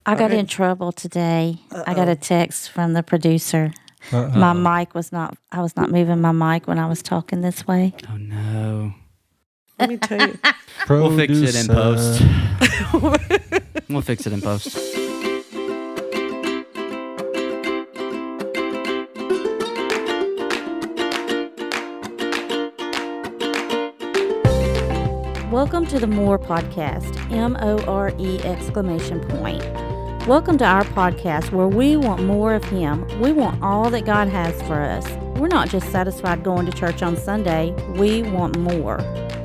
I got in trouble today. I got a text from the producer. Uh-oh. My mic was not, I was not moving my mic when I was talking this way. Oh, no. Let me tell you. We'll fix it in post. Producer. We'll fix it in post. Welcome to the More Podcast, M-O-R-E exclamation point. Welcome to our podcast where we want more of Him. We want all that God has for us. We're not just satisfied going to church on Sunday. We want more.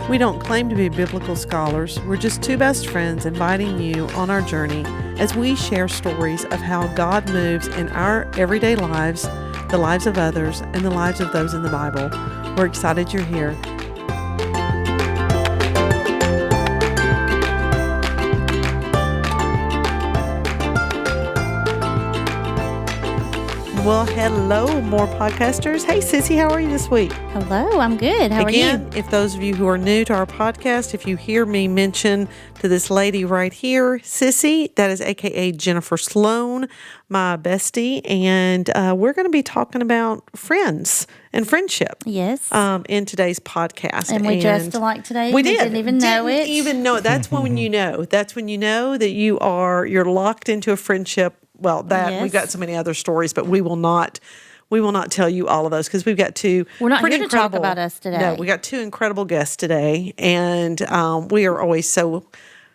We don't claim to be biblical scholars. We're just two best friends inviting you on our journey as we share stories of how God moves in our everyday lives, the lives of others, and the lives of those in the Bible. We're excited you're here. Well, hello, more podcasters. Hey, Sissy, how are you this week? Hello, I'm good. How are you? Again, if those of you who are new to our podcast, if you hear me mention to this lady right here, Sissy, that is AKA Jennifer Sloan, my bestie, and we're going to be talking about friends and friendship. Yes. In today's podcast. And we dressed alike today. We did. Didn't even know it. Didn't even know it. That's when you know. That's when you know that you're locked into a friendship. Well, Yes. we've got so many other stories, but we will not tell you all of those because we've got two. We're not pretty here to talk incredible- about us today. No, we got two incredible guests today, and we are always so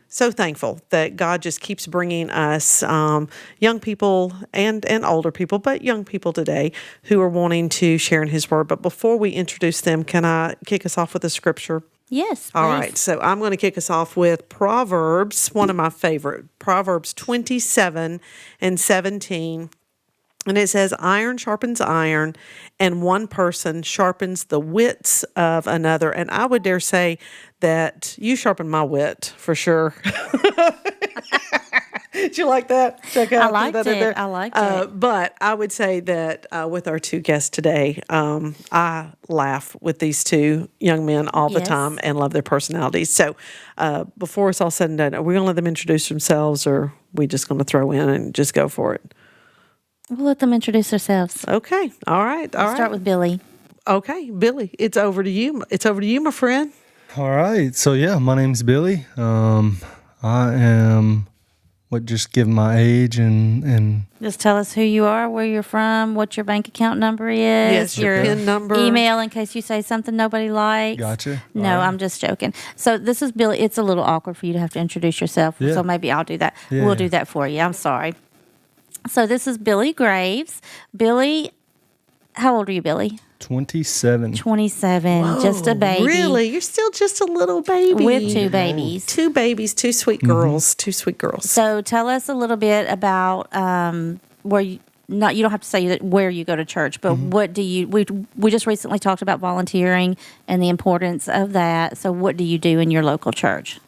thankful that God just keeps bringing us young people and older people, but young people today who are wanting to share in His Word. But before we introduce them, can I kick us off with a scripture? Yes, All please. right, so I'm going to kick us off with Proverbs, one of my favorite, Proverbs 27 and 17. And it says, iron sharpens iron, and one person sharpens the wits of another. And I would dare say that you sharpen my wit for sure. Did you like that? Check out I liked that in it. there. I liked it. But I would say that with our two guests today, I laugh with these two young men all the Yes. time and love their personalities. So before it's all said and done, are we going to let them introduce themselves, or are we just going to throw in and just go for it? We'll let them introduce themselves. Okay. All right. All right. Start with Billy. Okay, Billy, it's over to you. It's over to you, my friend. All right. So, yeah, my name's Billy. I am, just give my age and Just tell us who you are, where you're from, what your bank account number is, Yes, your your PIN number. email in case you say something nobody likes. Gotcha. No, All right. I'm just joking. So this is Billy. It's a little awkward for you to have to introduce yourself. Yeah. So maybe I'll do that. Yeah. We'll do that for you. I'm sorry. So this is Billy Graves. Billy, how old are you, Billy? 27. 27. Just a baby. Really? You're still just a little baby. With two babies. Two babies, two sweet girls, two sweet girls. So tell us a little bit about where you. Not you don't have to say that where you go to church, but what do you? We just recently talked about volunteering and the importance of that. So what do you do in your local church?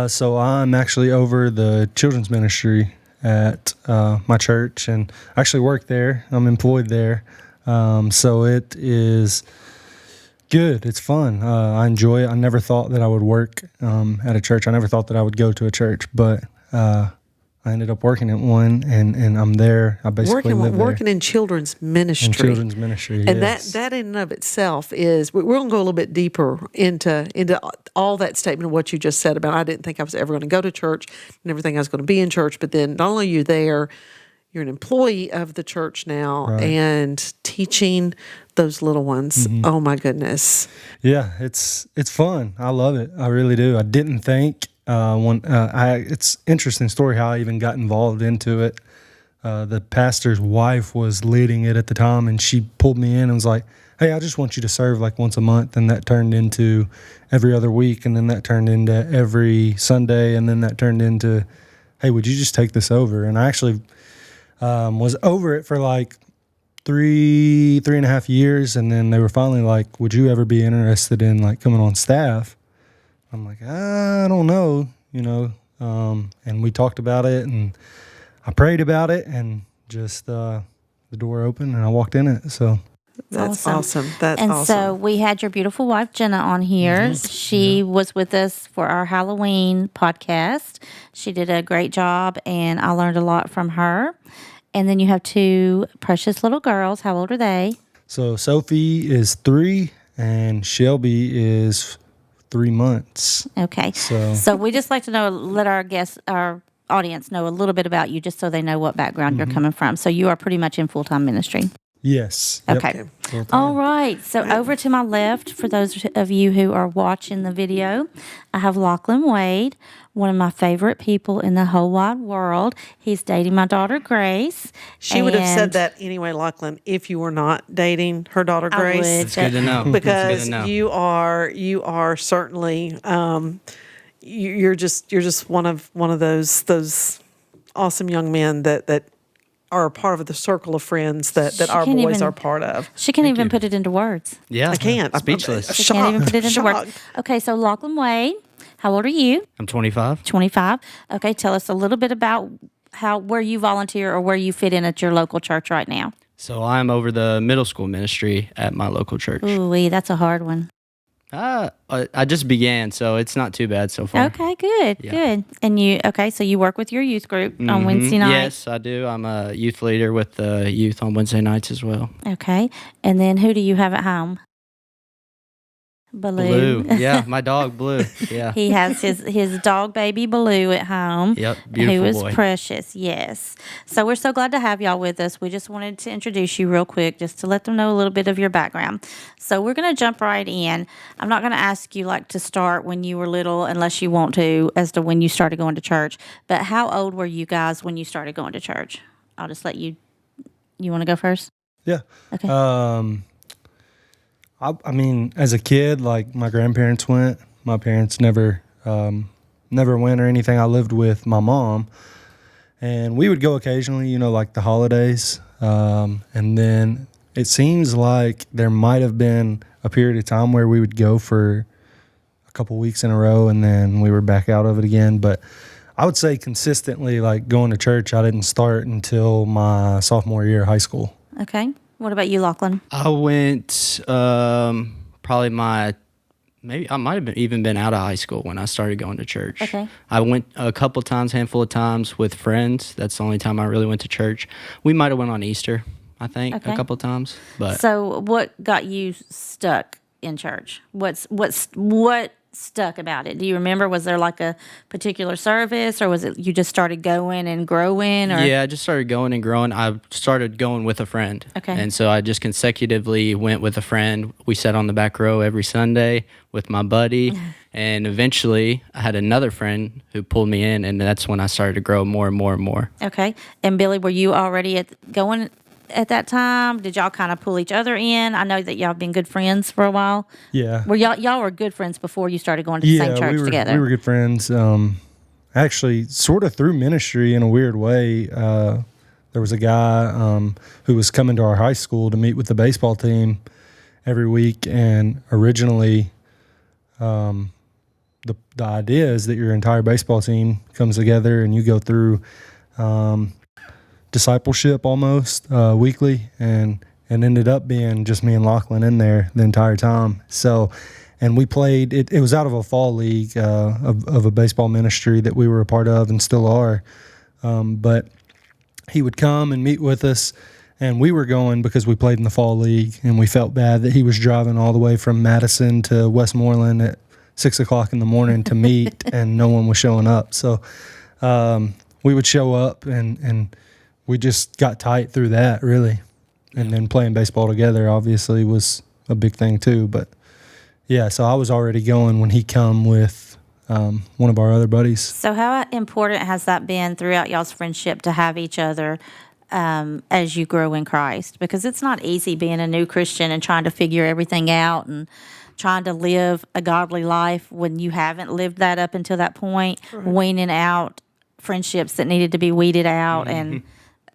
So I'm actually over the children's ministry at my church, and I actually work there. I'm employed there. So it is good. It's fun. I enjoy it. I never thought that I would work at a church. I never thought that I would go to a church, but I ended up working at one, and I'm there. I basically live there. Working in children's ministry. In children's ministry, And yes. that in and of itself is, we're going to go a little bit deeper into all that statement of what you just said about, I didn't think I was ever going to go to church, never think I was going to be in church, but then not only are you there, you're an employee of the church now, Right. and teaching those little ones. Mm-hmm. Oh my goodness. Yeah, it's fun. I love it. I really do. I didn't think it's interesting story how I even got involved into it. The pastor's wife was leading it at the time, and she pulled me in and was like, "Hey, I just want you to serve like once a month," and that turned into every other week, and then that turned into every Sunday, and then that turned into, "Hey, would you just take this over?" And I actually was over it for like three and a half years, and then they were finally like, "Would you ever be interested in like coming on staff?" I'm like, I don't know, and we talked about it, and I prayed about it, and just the door opened, and I walked in it. So That's awesome. That's and awesome. so we had your beautiful wife Jenna on here. She was with us for our Halloween podcast. She did a great job, and I learned a lot from her. And then you have two precious little girls. How old are they? So Sophie is 3 and Shelby is 3 months. Okay. So we just like to let our audience know a little bit about you, just so they know what background you're coming from. So you are pretty much in full-time ministry. Yes. Yep. Okay. All right. So over to my left, for those of you who are watching the video, I have Lochlan Waid, one of my favorite people in the whole wide world. He's dating my daughter, Grace. She would have said and that anyway, Lachlan, if you were not dating her daughter, I Grace. would, It's good to know. Because It's good to know. you are certainly you're just one of those awesome young men that are a part of the circle of friends that our can't boys even- are part of. She can't even put it into words. Yeah, I can't. I'm Speechless. She can't even put it into words. Shocked. Okay, so Lochlan Waid, how old are you? I'm 25. 25. Okay, tell us a little bit about where you volunteer or where you fit in at your local church right now. So I'm over the middle school ministry at my local church. Ooh, that's a hard one. I just began, so it's not too bad so far. Okay, good, Yeah. good. And so you work with your youth group on Mhm. Wednesday nights? Yes, I do. I'm a youth leader with the youth on Wednesday nights as well. Okay. And then who do you have at home? Baloo. Blue. Yeah, my dog, Blue. Yeah. He has his dog baby Baloo at home. Yep, beautiful Who is boy. precious, yes. So we're so glad to have y'all with us. We just wanted to introduce you real quick, just to let them know a little bit of your background. So we're going to jump right in. I'm not going to ask you to start when you were little, unless you want to, as to when you started going to church. But how old were you guys when you started going to church? I'll just let you. You want to go first? Yeah. Okay. I mean, as a kid, my grandparents went. My parents never went or anything. I lived with my mom, and we would go occasionally, the holidays. And then it seems like there might have been a period of time where we would go for a couple weeks in a row, and then we were back out of it again. But I would say consistently, going to church, I didn't start until my sophomore year of high school. Okay. What about you, Lochlan? I went probably I might have even been out of high school when I started going to church. Okay. I went a handful of times with friends. That's the only time I really went to church. We might have went on Easter, I think, Okay. a couple of times. But So what got you stuck in church? What stuck about it? Do you remember? Was there a particular service, or was it you just started going and growing? Or? yeah, I just started going and growing. I started going with a friend. Okay. And so I just consecutively went with a friend. We sat on the back row every Sunday with my buddy. And eventually I had another friend who pulled me in, and that's when I started to grow more and more and more. Okay. And Billy, were you already going at that time? Did y'all kind of pull each other in? I know that y'all have been good friends for a while. Yeah. Were y'all were good friends before you started going to the same church together? We were good friends. Actually, sort of through ministry in a weird way. There was a guy who was coming to our high school to meet with the baseball team every week, and originally, the idea is that your entire baseball team comes together and you go through discipleship almost weekly, and ended up being just me and Lochlan in there the entire time. So, and we played, it was out of a fall league of a baseball ministry that we were a part of and still are. But he would come and meet with us, and we were going because we played in the fall league, and we felt bad that he was driving all the way from Madison to Westmoreland at 6 o'clock in the morning to meet, and no one was showing up. So we would show up, and we just got tight through that, really. And then playing baseball together obviously was a big thing too. But yeah, so I was already going when he come with one of our other buddies. So how important has that been throughout y'all's friendship to have each other as you grow in Christ? Because it's not easy being a new Christian and trying to figure everything out and trying to live a godly life when you haven't lived that up until that point, weaning out friendships that needed to be weeded out. And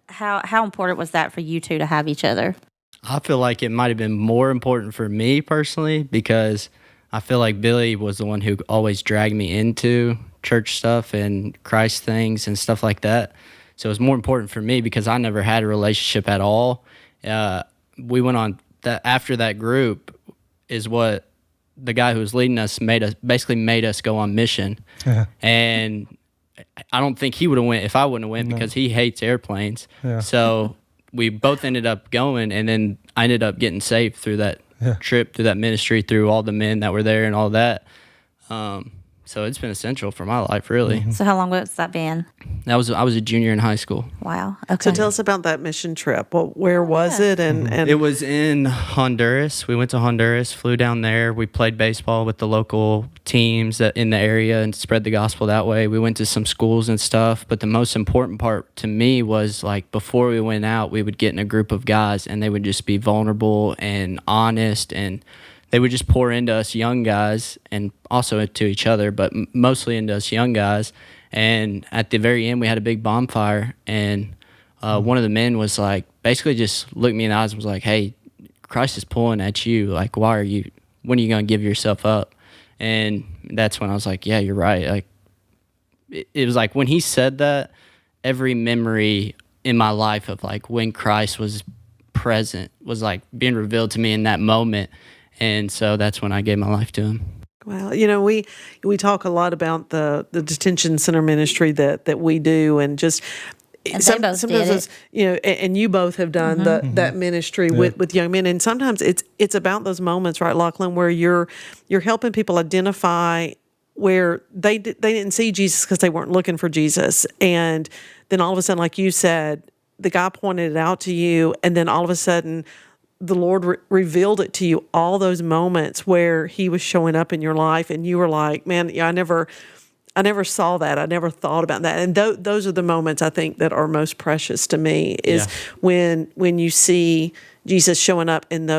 how important was that for you two to have each other? I feel like it might have been more important for me personally, because I feel like Billy was the one who always dragged me into church stuff and Christ things and stuff like that. So it was more important for me because I never had a relationship at all. We went on that after that group is what the guy who was leading us made us go on mission. Yeah. And I don't think he would have went if I wouldn't have went because he hates airplanes. Yeah. So we both ended up going, and then I ended up getting saved through that trip, through that ministry, through all the men that were there and all that. So it's been essential for my life, really. So how long has that been? I was a junior in high school. Wow. Okay. So tell us about that mission trip. Well, where was it? And It was in Honduras. We went to Honduras, flew down there. We played baseball with the local teams that in the area and spread the gospel that way. We went to some schools and stuff. But the most important part to me was like before we went out, we would get in a group of guys and they would just be vulnerable and honest, and they would just pour into us young guys and also to each other, but mostly into us young guys. And at the very end, we had a big bonfire, and one of the men was like, basically just looked me in the eyes and was like, hey, Christ is pulling at you. Like, when are you going to give yourself up? And that's when I was like, yeah, you're right. Like, it was like when he said that, every memory in my life of like when Christ was present was like being revealed to me in that moment. And so that's when I gave my life to him. Well, we talk a lot about the detention center ministry that we do, and just And they both did sometimes it. and you both have done that ministry with young men, and sometimes it's about those moments, right, Lochlan, where you're helping people identify where they didn't see Jesus because they weren't looking for Jesus, and then all of a sudden, like you said, the guy pointed it out to you, and then all of a sudden the Lord revealed it to you, all those moments where he was showing up in your life, and you were like, man, yeah, I never saw that. I never thought about that. And those are the moments I think that are most precious to me is when you see Jesus showing up in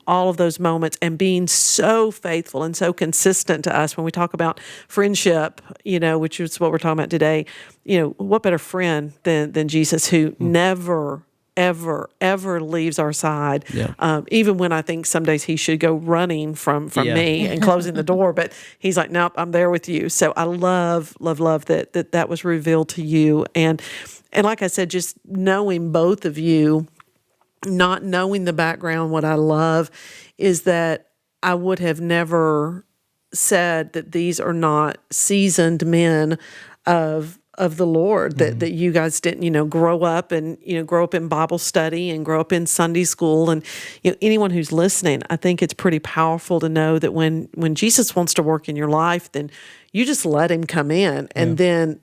all of those moments and being so faithful and so consistent to us. When we talk about friendship, which is what we're talking about today, what better friend than Jesus, who never ever leaves our side. Yeah. Even when I think some days he should go running from me and closing the door, but he's like, nope, I'm there with you. So I love that was revealed to you. And like I said, just knowing both of you, not knowing the background, what I love is that I would have never said that these are not seasoned men of the Lord, that you guys didn't, grow up in Bible study and grow up in Sunday school. And, anyone who's listening, I think it's pretty powerful to know that when Jesus wants to work in your life, then you just let him come in, and then,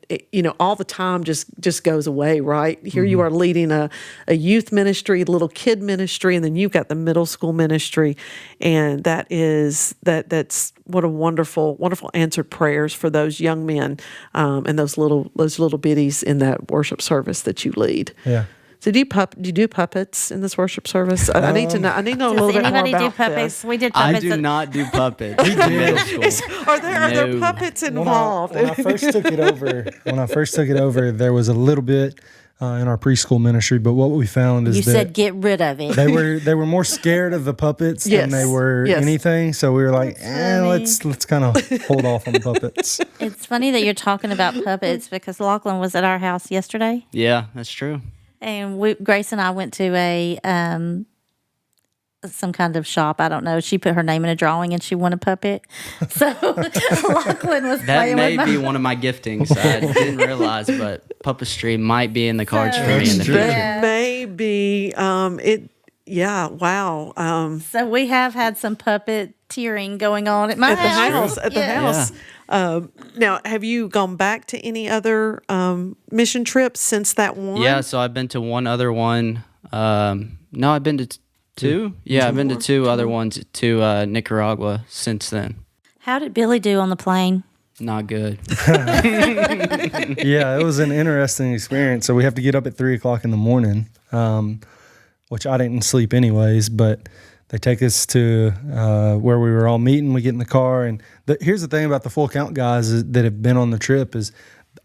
all the time just goes away, right? Here you are leading a youth ministry, little kid ministry, and then you've got the middle school ministry. And that's what a wonderful answered prayers for those young men, and those little biddies in that worship service that you lead. Yeah. So do you do puppets in this worship service? I need to know. I need to know a little bit more Does anybody about do puppets? this. We did I puppets. do not do puppets. in middle school. Are there No. puppets involved? When I first took it over, there was a little bit in our preschool ministry, but what we found is You that said get rid of it. they were more scared of the puppets Yes. than they were Yes. anything. So we were like, funny. let's kind of hold off on the puppets. It's funny that you're talking about puppets because Lochlan was at our house yesterday, Yeah, that's true. and Grace and I went to a some kind of shop. I don't know. She put her name in a drawing and she won a puppet. So Lochlan was That playing may with be one of my giftings. I didn't realize, but puppetry might be in the cards for me in the true. future. Yeah. Maybe yeah, wow. So we have had some puppeteering going on at my At the house, at the Yeah. house. Now, have you gone back to any other mission trips since that one? Yeah, so I've been to one other one. No, I've been to two. Yeah, I've been to two other ones to Nicaragua since then. How did Billy do on the plane? Not good. Yeah, it was an interesting experience. So we have to get up at 3:00 in the morning, which I didn't sleep anyways, but they take us to where we were all meeting. We get in the car, and here's the thing about the full count guys that have been on the trip is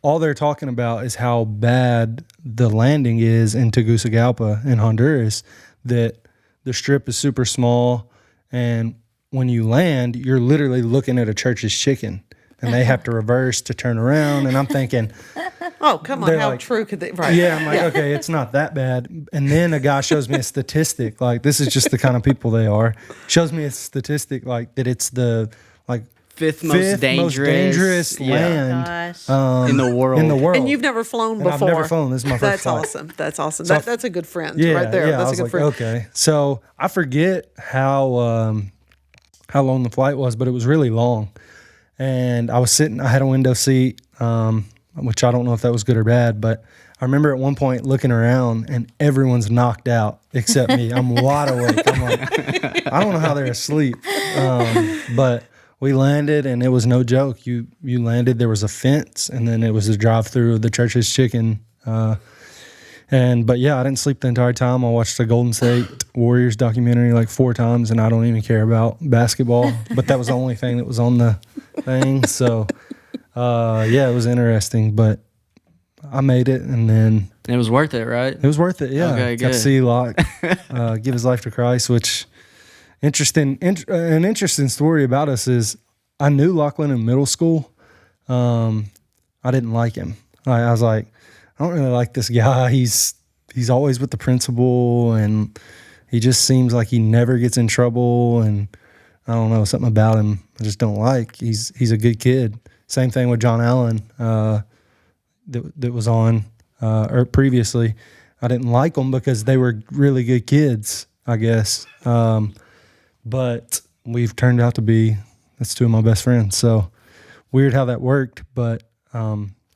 all they're talking about is how bad the landing is in Tegucigalpa in Honduras, that the strip is super small, and when you land, you're literally looking at a church's chicken. and they have to reverse to turn around. And I'm thinking, Oh, come on. They're How like- true could they? Right. yeah, I'm like, okay, it's not that bad. And then a guy shows me a statistic, like this is just the kind of people they are. Shows me a statistic like that it's the like Fifth most dangerous, land Gosh. in the world. in the world. And you've never flown And before. I've never flown. This is my first That's flight. awesome. That's awesome. So That's a good friend Yeah, right there. yeah. That's I a was good like, friend. okay. So I forget how long the flight was, but it was really long. And I was sitting. I had a window seat, which I don't know if that was good or bad, but I remember at one point looking around and everyone's knocked out except me. I'm wide awake. I'm like, I don't know how they're asleep. But we landed and it was no joke. You landed, there was a fence, and then it was a drive through of the Church's Chicken. But yeah, I didn't sleep the entire time. I watched the Golden State Warriors documentary like 4 times, and I don't even care about basketball. But that was the only thing that was on the thing. So yeah, it was interesting. But I made it, and then It was worth it, right? it was worth it. Yeah, Okay, got to good. see Locke give his life to Christ. Which an interesting story about us is I knew Lochlan in middle school. I didn't like him. I was like, I don't really like this guy. He's always with the principal, and he just seems like he never gets in trouble. And I don't know, something about him I just don't like. He's a good kid. Same thing with John Allen that was on or previously. I didn't like them because they were really good kids, I guess. But we've turned out to be, that's 2 of my best friends. So weird how that worked, but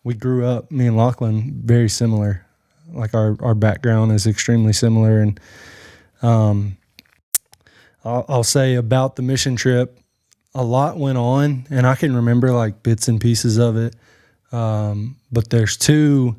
we grew up, me and Lochlan, very similar. Like our background is extremely similar. And I'll say about the mission trip, a lot went on, and I can remember like bits and pieces of it. But there's two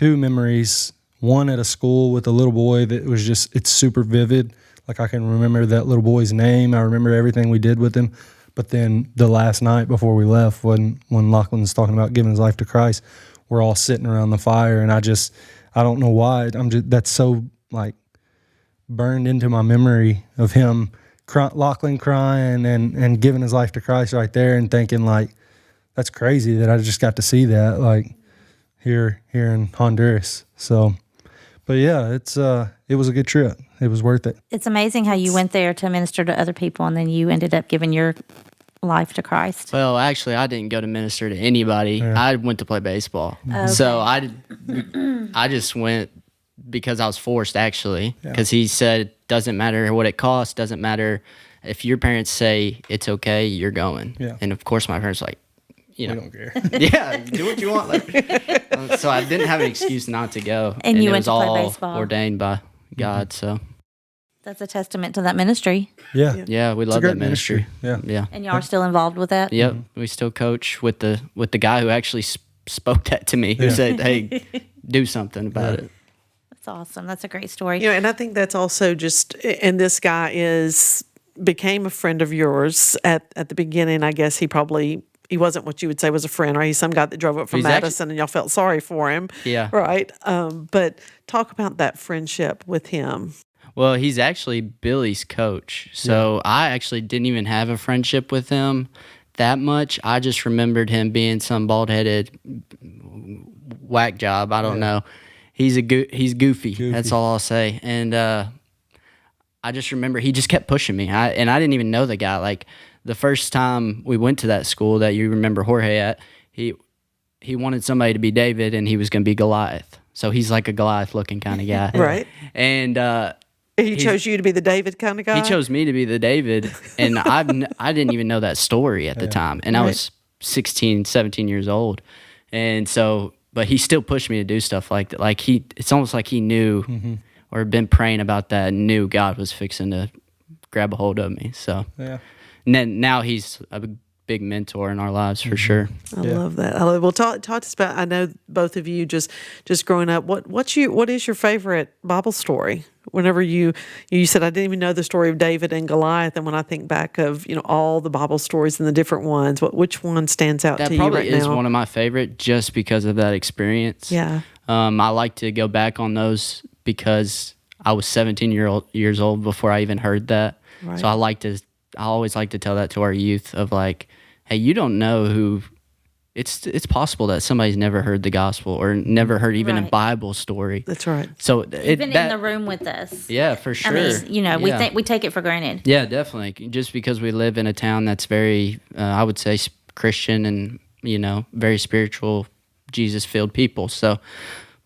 memories. One at a school with a little boy that was just, it's super vivid. Like I can remember that little boy's name. I remember everything we did with him. But then the last night before we left, when Lochlan's talking about giving his life to Christ, we're all sitting around the fire, and I don't know why. That's so like burned into my memory of him, Lochlan crying and giving his life to Christ right there, and thinking like, that's crazy that I just got to see that like here in Honduras. So, but yeah, it was a good trip. It was worth it. It's amazing how you went there to minister to other people, and then you ended up giving your life to Christ. Well, actually, I didn't go to minister to anybody. I went to play baseball. So I just went because I was forced, actually, because he said, doesn't matter what it costs, doesn't matter if your parents say it's okay, you're going. Yeah. And of course, my parents were like, I don't care. yeah, do what you want. So I didn't have an excuse not to go. And you it went was to play all baseball. ordained by God. So That's a testament to that ministry. Yeah. yeah, we It's a love great that ministry. Yeah. Yeah. And y'all are still involved with that? Yep, we still coach with the guy who actually spoke that to me. Who Yeah. said, "Hey, do something about it." That's awesome. That's a great story. And I think that's also just, and this guy became a friend of yours at the beginning. I guess he wasn't what you would say was a friend, right? He's some guy that drove up from He's actually- Madison and y'all felt sorry for him. Yeah. Right. But talk about that friendship with him. Well, he's actually Billy's coach, so I actually didn't even have a friendship with him that much. I just remembered him being some bald-headed whack job. I don't know. He's goofy. That's all I'll say. And I just remember he just kept pushing me. I didn't even know the guy. Like the first time we went to that school that you remember Jorge at, he wanted somebody to be David and he was going to be Goliath. So he's like a Goliath looking kind of guy. Right. And He chose you to be the David kind of guy? he chose me to be the David, and I didn't even know that story at the time, and I was 16, 17 years old, and so, but he still pushed me to do stuff like that. Like it's almost like he knew or had been praying about that and knew God was fixing to grab a hold of me. So, Yeah. and then now he's a big mentor in our lives for sure. I love that. Well, talk to us about, I know both of you just growing up, what is your favorite Bible story? Whenever you said, I didn't even know the story of David and Goliath, and when I think back of, all the Bible stories and the different ones, which one stands out That to you probably right is now? one of my favorite just because of that experience. Yeah. I like to go back on those because I was 17 years old before I even heard that. Right. So I always like to tell that to our youth of like, hey, you don't know who it's possible that somebody's never heard the gospel or never heard even a Right. Bible story. That's right. So Even in the room with us. yeah, for sure. I mean, we Yeah. think we take it for granted. Yeah, definitely. Just because we live in a town that's very, I would say, Christian and, very spiritual, Jesus-filled people. So,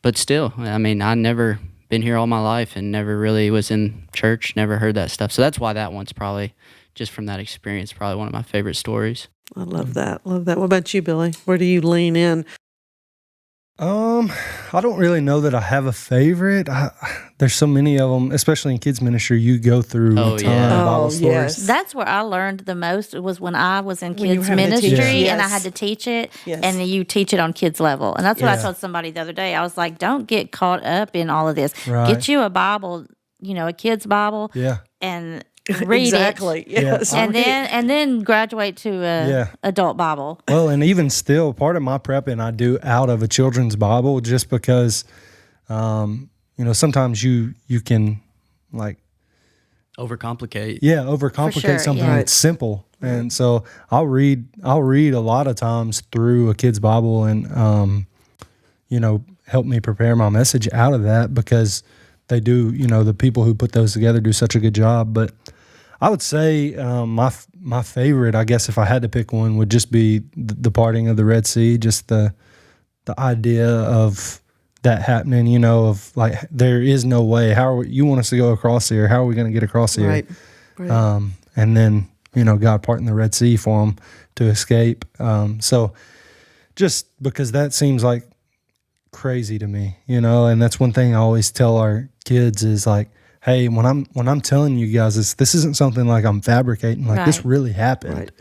but still, I mean, I never been here all my life and never really was in church, never heard that stuff. So that's why that one's probably, just from that experience, probably one of my favorite stories. I love that. Love that. What about you, Billy? Where do you lean in? I don't really know that I have a favorite. There's so many of them, especially in kids ministry. You go through Oh, a ton yeah. of Bible Oh, stories. yes. That's where I learned the most was when I was in When you kids were having to teach ministry it. and I Yes. had to teach it, Yes. and then you teach it on kids level. And that's what I Yeah. told somebody the other day. I was like, don't get caught up in all of this. Right. Get you a Bible, a kid's Bible, Yeah. and read Exactly. it. Yes. And then graduate to a Yeah. adult Bible. Well, and even still, part of my prepping I do out of a children's Bible, just because, sometimes you can Overcomplicate. overcomplicate sure, something yeah. that's simple. And so I'll read a lot of times through a kid's Bible and, help me prepare my message out of that, because they do, the people who put those together do such a good job. But I would say my favorite, I guess, if I had to pick one, would just be the parting of the Red Sea. Just the idea of that happening, of like, there is no way. You want us to go across here? How are we going to get across here? Right. Right. And then, God parting the Red Sea for them to escape. So just because that seems like crazy to me, and that's one thing I always tell our kids is like, hey, when I'm telling you guys this isn't something like I'm fabricating, like this Right. really happened.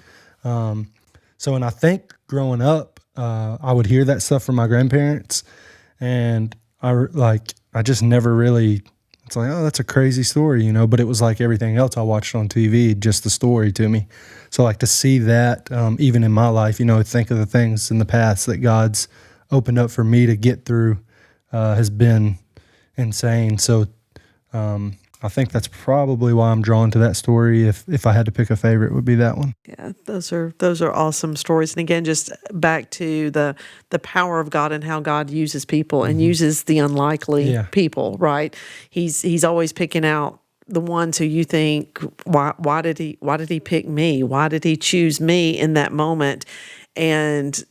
So, and I think growing up, I would hear that stuff from my grandparents, and I just never really, it's like, oh, that's a crazy story, but it was like everything else I watched on TV, just the story to me. So like to see that, even in my life, think of the things in the past that God's opened up for me to get through, has been insane. So, I think that's probably why I'm drawn to that story. If I had to pick a favorite, would be that one. Yeah, those are awesome stories. And again, just back to the power of God and how God uses people and uses the unlikely Yeah. people, right? He's always picking out the ones who you think, why did he pick me? Why did he choose me in that moment? And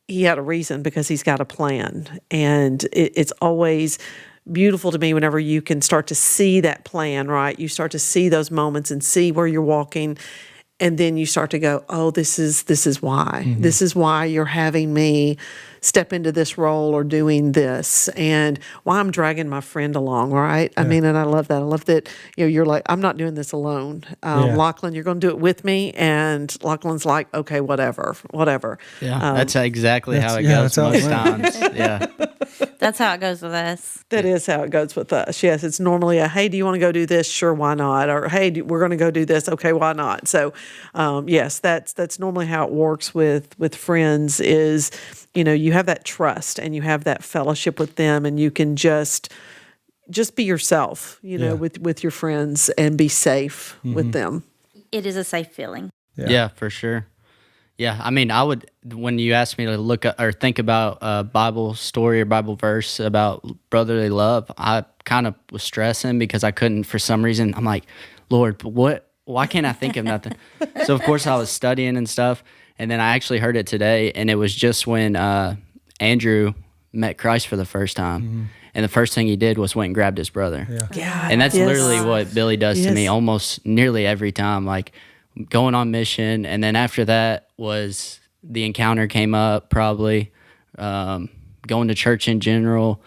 he had a reason, because he's got a plan. And it's always beautiful to me whenever you can start to see that plan, right? You start to see those moments and see where you're walking, and then you start to go, oh, this is why. Mm-hmm. This is why you're having me step into this role or doing this, and why I'm dragging my friend along, right? I mean, and I love that. I love that, you're like, I'm not doing this alone. Yeah. Lochlan, you're going to do it with me. And Lochlan's like, okay, whatever. Yeah, that's exactly how it that's goes how it most times. Yeah. That's how it goes with us. That is how it goes with us. Yes, it's normally a, hey, do you want to go do this? Sure, why not? Or, hey, we're going to go do this. Okay, why not? So, yes, that's normally how it works with friends is, you have that trust and you have that fellowship with them, and you can just be yourself, with your friends, and be safe with them. It is a safe feeling. Yeah, for sure. Yeah, I mean, I would, when you asked me to look at, or think about a Bible story or Bible verse about brotherly love, I kind of was stressing because I couldn't, for some reason. I'm like, Lord, why can't I think of nothing? So, of course, I was studying and stuff, and then I actually heard it today, and it was just when Andrew met Christ for the first time. Mm-hmm. And the first thing he did was went and grabbed his brother. Yeah. And that's Yes. literally what Billy does to me Yes. almost nearly every time, like going on mission. And then after that was the encounter came up, probably going to church in general,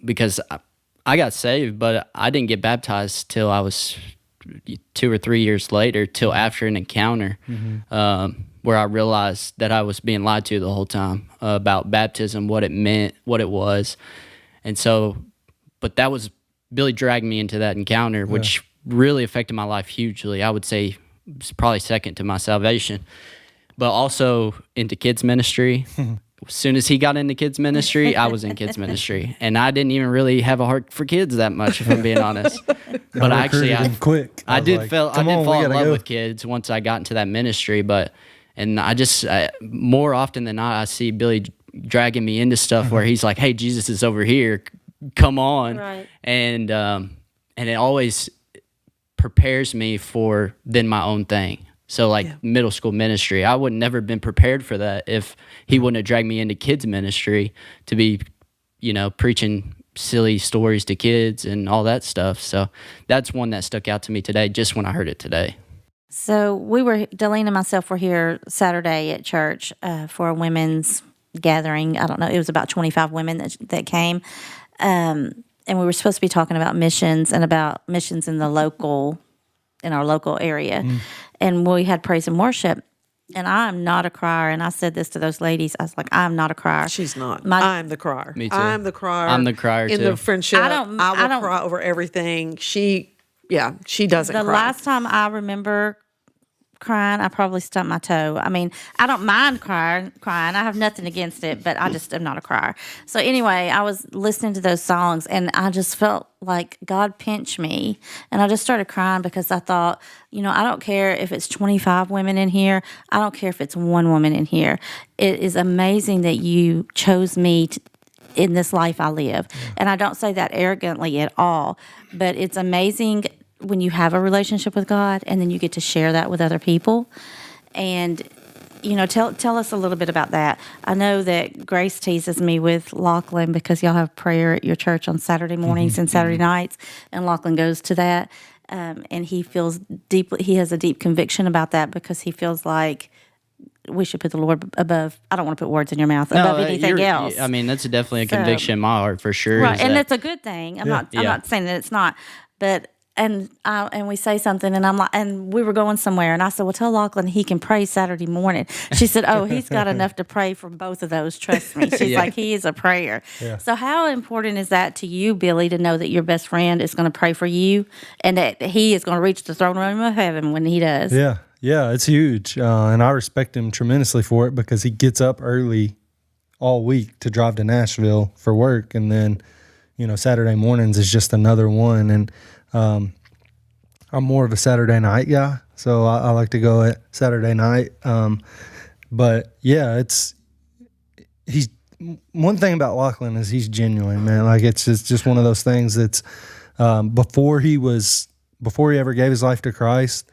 because I got saved, but I didn't get baptized till I was 2 or 3 years later, till after an encounter, where I realized that I was being lied to the whole time about baptism, what it meant, what it was. And so, but that was, Billy dragged me into that encounter, which really affected my life hugely. I would say it's probably second to my salvation, but also into kids ministry. As soon as he got into kids ministry, I was in kids ministry, and I didn't even really have a heart for kids that much, if I'm being honest. But I recruited him quick. I was did like, fall "Come on, in we love gotta go." with kids once I got into that ministry, but And more often than not, I see Billy dragging me into stuff where he's like, "Hey, Jesus is over here, come on," Right. And it always prepares me for then my own thing. So like middle school ministry, I would never been prepared for that if he wouldn't have dragged me into kids ministry to be, preaching silly stories to kids and all that stuff. So that's one that stuck out to me today, just when I heard it today. So Delene and myself were here Saturday at church for a women's gathering. I don't know, it was about 25 women that came. And we were supposed to be talking about missions and about missions in our local area. And we had praise and worship. And I'm not a crier. And I said this to those ladies. I was like, I'm not a crier. She's not. I'm the crier. Me too. I'm the crier. I'm the crier in too. the friendship. I will don't cry over everything. She doesn't cry. The last time I remember crying, I probably stubbed my toe. I mean, I don't mind crying. I have nothing against it, but I just am not a crier. So anyway, I was listening to those songs, and I just felt like God pinched me, and I just started crying because I thought, I don't care if it's 25 women in here. I don't care if it's one woman in here. It is amazing that you chose me in this life I live. And I don't say that arrogantly at all, but it's amazing when you have a relationship with God and then you get to share that with other people. And, tell us a little bit about that. I know that Grace teases me with Lochlan because y'all have prayer at your church on Saturday mornings and Saturday nights, and Lochlan goes to that. And he has a deep conviction about that because he feels like we should put the Lord above. I don't want to put words in your mouth, above anything else. I mean, that's definitely a conviction in my heart for sure. Right, and it's a good thing. I'm not saying that it's not, but and we say something, and I'm like, and we were going somewhere, and I said, well, tell Lochlan he can pray Saturday morning. She said, oh, he's got enough to pray for both of those. Trust me. She's like, he is a prayer. Yeah. So how important is that to you, Billy, to know that your best friend is going to pray for you, and that he is going to reach the throne room of heaven when he does? Yeah, it's huge, and I respect him tremendously for it because he gets up early all week to drive to Nashville for work, and then, Saturday mornings is just another one, and I'm more of a Saturday night guy, so I like to go at Saturday night. But yeah, he's one thing about Lochlan is he's genuine, man. Like it's just one of those things that's before he ever gave his life to Christ.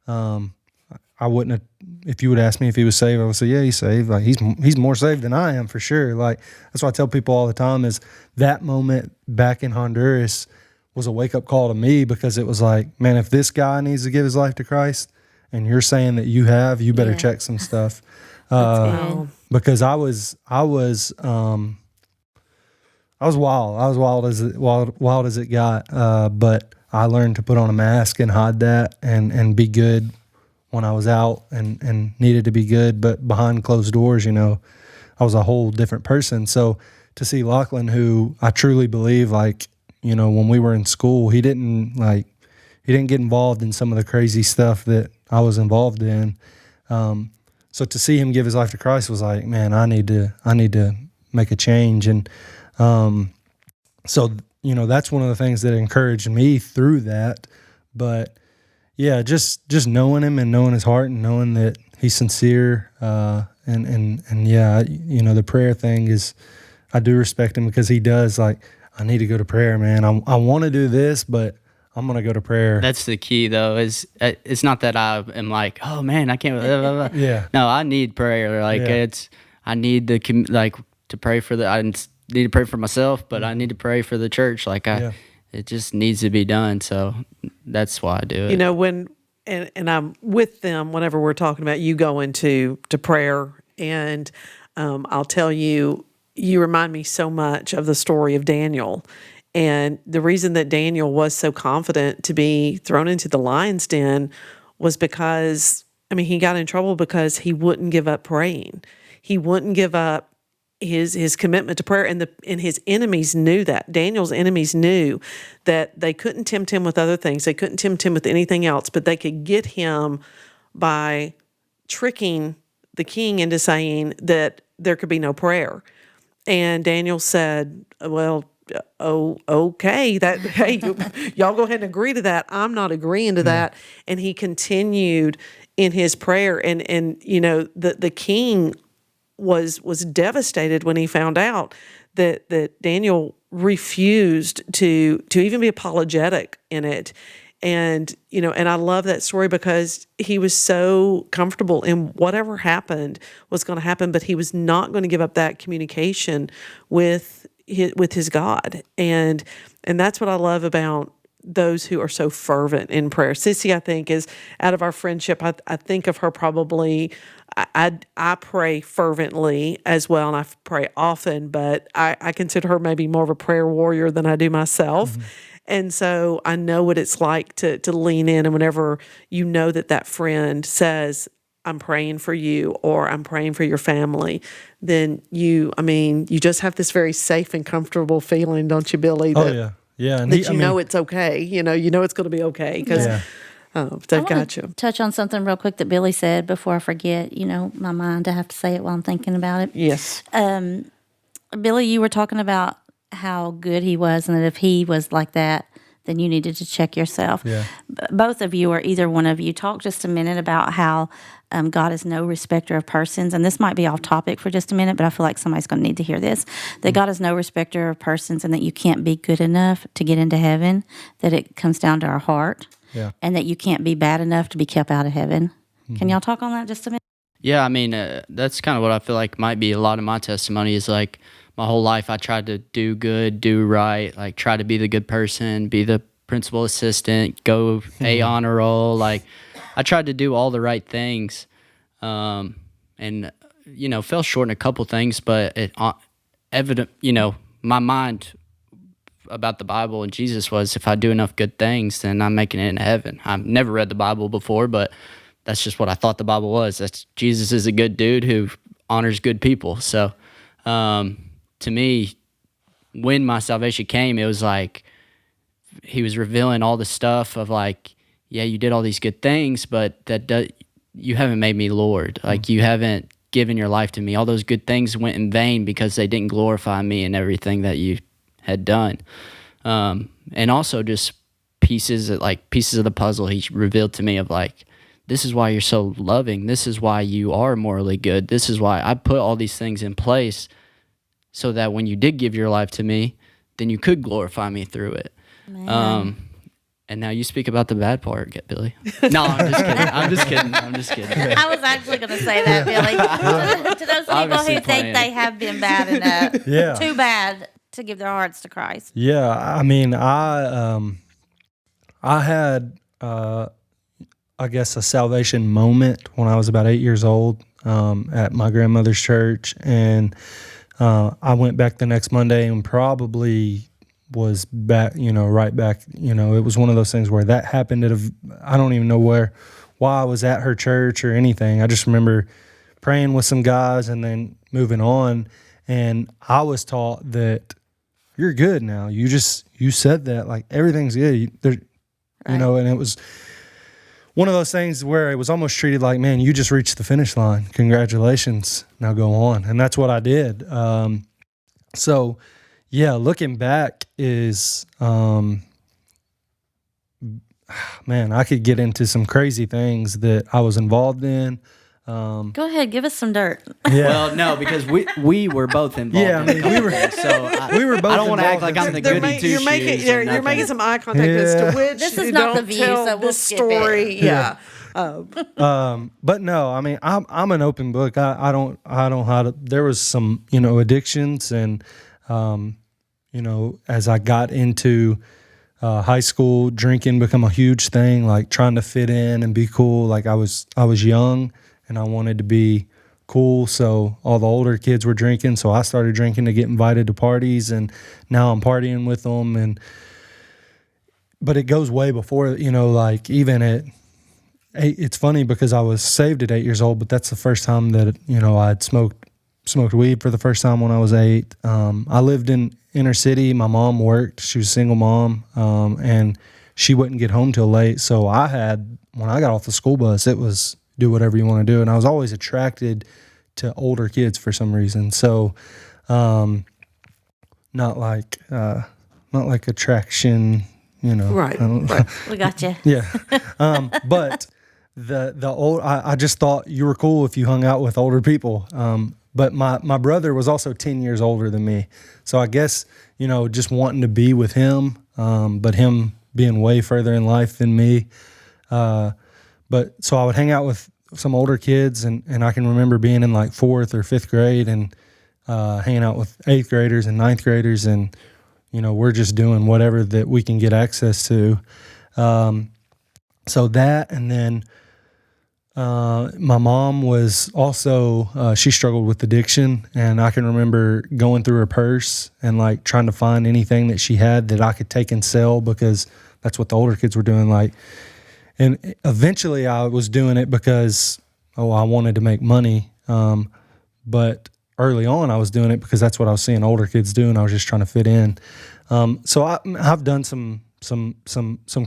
I wouldn't have, if you would ask me if he was saved, I would say, yeah, he's saved. Like he's more saved than I am for sure. Like that's what I tell people all the time is that moment back in Honduras was a wake up call to me because it was like, man, if this guy needs to give his life to Christ and you're saying that you better check some stuff. Because I was wild. I was wild as it got. But I learned to put on a mask and hide that and be good when I was out and needed to be good, but behind closed doors, I was a whole different person. So to see Lochlan, who I truly believe, like, when we were in school, he didn't get involved in some of the crazy stuff that I was involved in. So to see him give his life to Christ was like, man, I need to make a change. And so that's one of the things that encouraged me through that. But yeah, just knowing him and knowing his heart and knowing that he's sincere, and yeah, the prayer thing is, I do respect him because he does, like, I need to go to prayer, man. I want to do this, but I'm going to go to prayer. That's the key, though, is it's not that I am like, oh, man, I can't, blah, blah, blah. Yeah. No, I need prayer. Like, I need to pray for I need to pray for myself, but I need to pray for the church. Like, it just needs to be done. So that's why I do it. When and I'm with them whenever we're talking about you going to prayer, and I'll tell you, you remind me so much of the story of Daniel. And the reason that Daniel was so confident to be thrown into the lion's den was because, he got in trouble because he wouldn't give up praying. He wouldn't give up his commitment to prayer, and his enemies knew that. Daniel's enemies knew that they couldn't tempt him with other things. They couldn't tempt him with anything else, but they could get him by tricking the king into saying that there could be no prayer. And Daniel said, well, oh, okay, that, hey, y'all go ahead and agree to that. I'm not agreeing to that. And he continued in his prayer. And the king was devastated when he found out that Daniel refused to even be apologetic in it. And I love that story because he was so comfortable in whatever happened was going to happen, but he was not going to give up that communication with his God. And that's what I love about those who are so fervent in prayer. Sissy, I think, is out of our friendship, I think of her probably, I pray fervently as well, and I pray often, but I consider her maybe more of a prayer warrior than I do myself. And so I know what it's like to lean in, and whenever you know that friend says, I'm praying for you or I'm praying for your family, then you just have this very safe and comfortable feeling, don't you, Billy? That, And that know it's okay. You know it's going to be okay because they've got you. Touch on something real quick that Billy said before I forget. My mind, I have to say it while I'm thinking about it. Yes. Billy, you were talking about how good he was, and that if he was like that, then you needed to check yourself. Yeah. Both of you, or either one of you, talk just a minute about how God is no respecter of persons. And this might be off topic for just a minute, but I feel like somebody's going to need to hear this. That God is no respecter of persons, and that you can't be good enough to get into heaven, that it comes down to our heart, and that you can't be bad enough to be kept out of heaven. Can y'all talk on that just a minute? Yeah, that's kind of what I feel like might be a lot of my testimony is like my whole life I tried to do good, do right, like try to be the good person, be the principal assistant, go A honor roll. Like I tried to do all the right things, and fell short in a couple things, but it evident, my mind about the Bible and Jesus was if I do enough good things, then I'm making it into heaven. I've never read the Bible before, but that's just what I thought the Bible was. That's Jesus is a good dude who honors good people. So to me, when my salvation came, it was like he was revealing all the stuff of like, yeah, you did all these good things, but you haven't made me Lord. Like you haven't given your life to me. All those good things went in vain because they didn't glorify me and everything that you had done. And also just pieces of the puzzle he revealed to me of like, this is why you're so loving. This is why you are morally good. This is why I put all these things in place so that when you did give your life to me, then you could glorify me through it. And now you speak about the bad part, Billy. No, I'm just kidding. I was actually going to say that, Billy. To those people who think they have been bad enough, too bad to give their hearts to Christ. Yeah, I had, I guess, a salvation moment when I was about 8 years old at my grandmother's church, and I went back the next Monday and probably was back, right back. It was one of those things where that happened I don't even know why I was at her church or anything. I just remember praying with some guys and then moving on, and I was taught that you're good now. You said that, like, everything's good. And it was one of those things where it was almost treated like, man, you just reached the finish line. Congratulations. Now go on. And that's what I did. So, yeah, looking back is, man, I could get into some crazy things that I was involved in. Go ahead, give us some dirt. Yeah. Well, no, because we were both involved. Yeah, we were both. I don't want to act like I'm the goody two shoes. You're making some eye contact as to which this is not the view, so we'll skip story. it. Yeah. But no, I'm an open book. I don't how to. There was some addictions, and as I got into high school, drinking become a huge thing. Like trying to fit in and be cool. Like I was young and I wanted to be cool. So all the older kids were drinking, so I started drinking to get invited to parties, and now I'm partying with them. But it goes way before, like even at 8, it's funny because I was saved at 8 years old, but that's the first time that, I'd smoked weed for the first time when I was 8. I lived in inner city. My mom worked. She was a single mom, and she wouldn't get home till late. So when I got off the school bus, it was do whatever you want to do. And I was always attracted to older kids for some reason. So not like attraction, Right, right. We got you. Yeah. But the old, I just thought you were cool if you hung out with older people. But my brother was also 10 years older than me. So I guess, just wanting to be with him, but him being way further in life than me. But so I would hang out with some older kids, and I can remember being in like 4th or 5th grade and hanging out with 8th graders and 9th graders, and we're just doing whatever that we can get access to. So that, and then my mom was also, she struggled with addiction, and I can remember going through her purse and like trying to find anything that she had that I could take and sell, because that's what the older kids were doing. And eventually I was doing it because, I wanted to make money. But early on I was doing it because that's what I was seeing older kids do, and I was just trying to fit in. So I've done some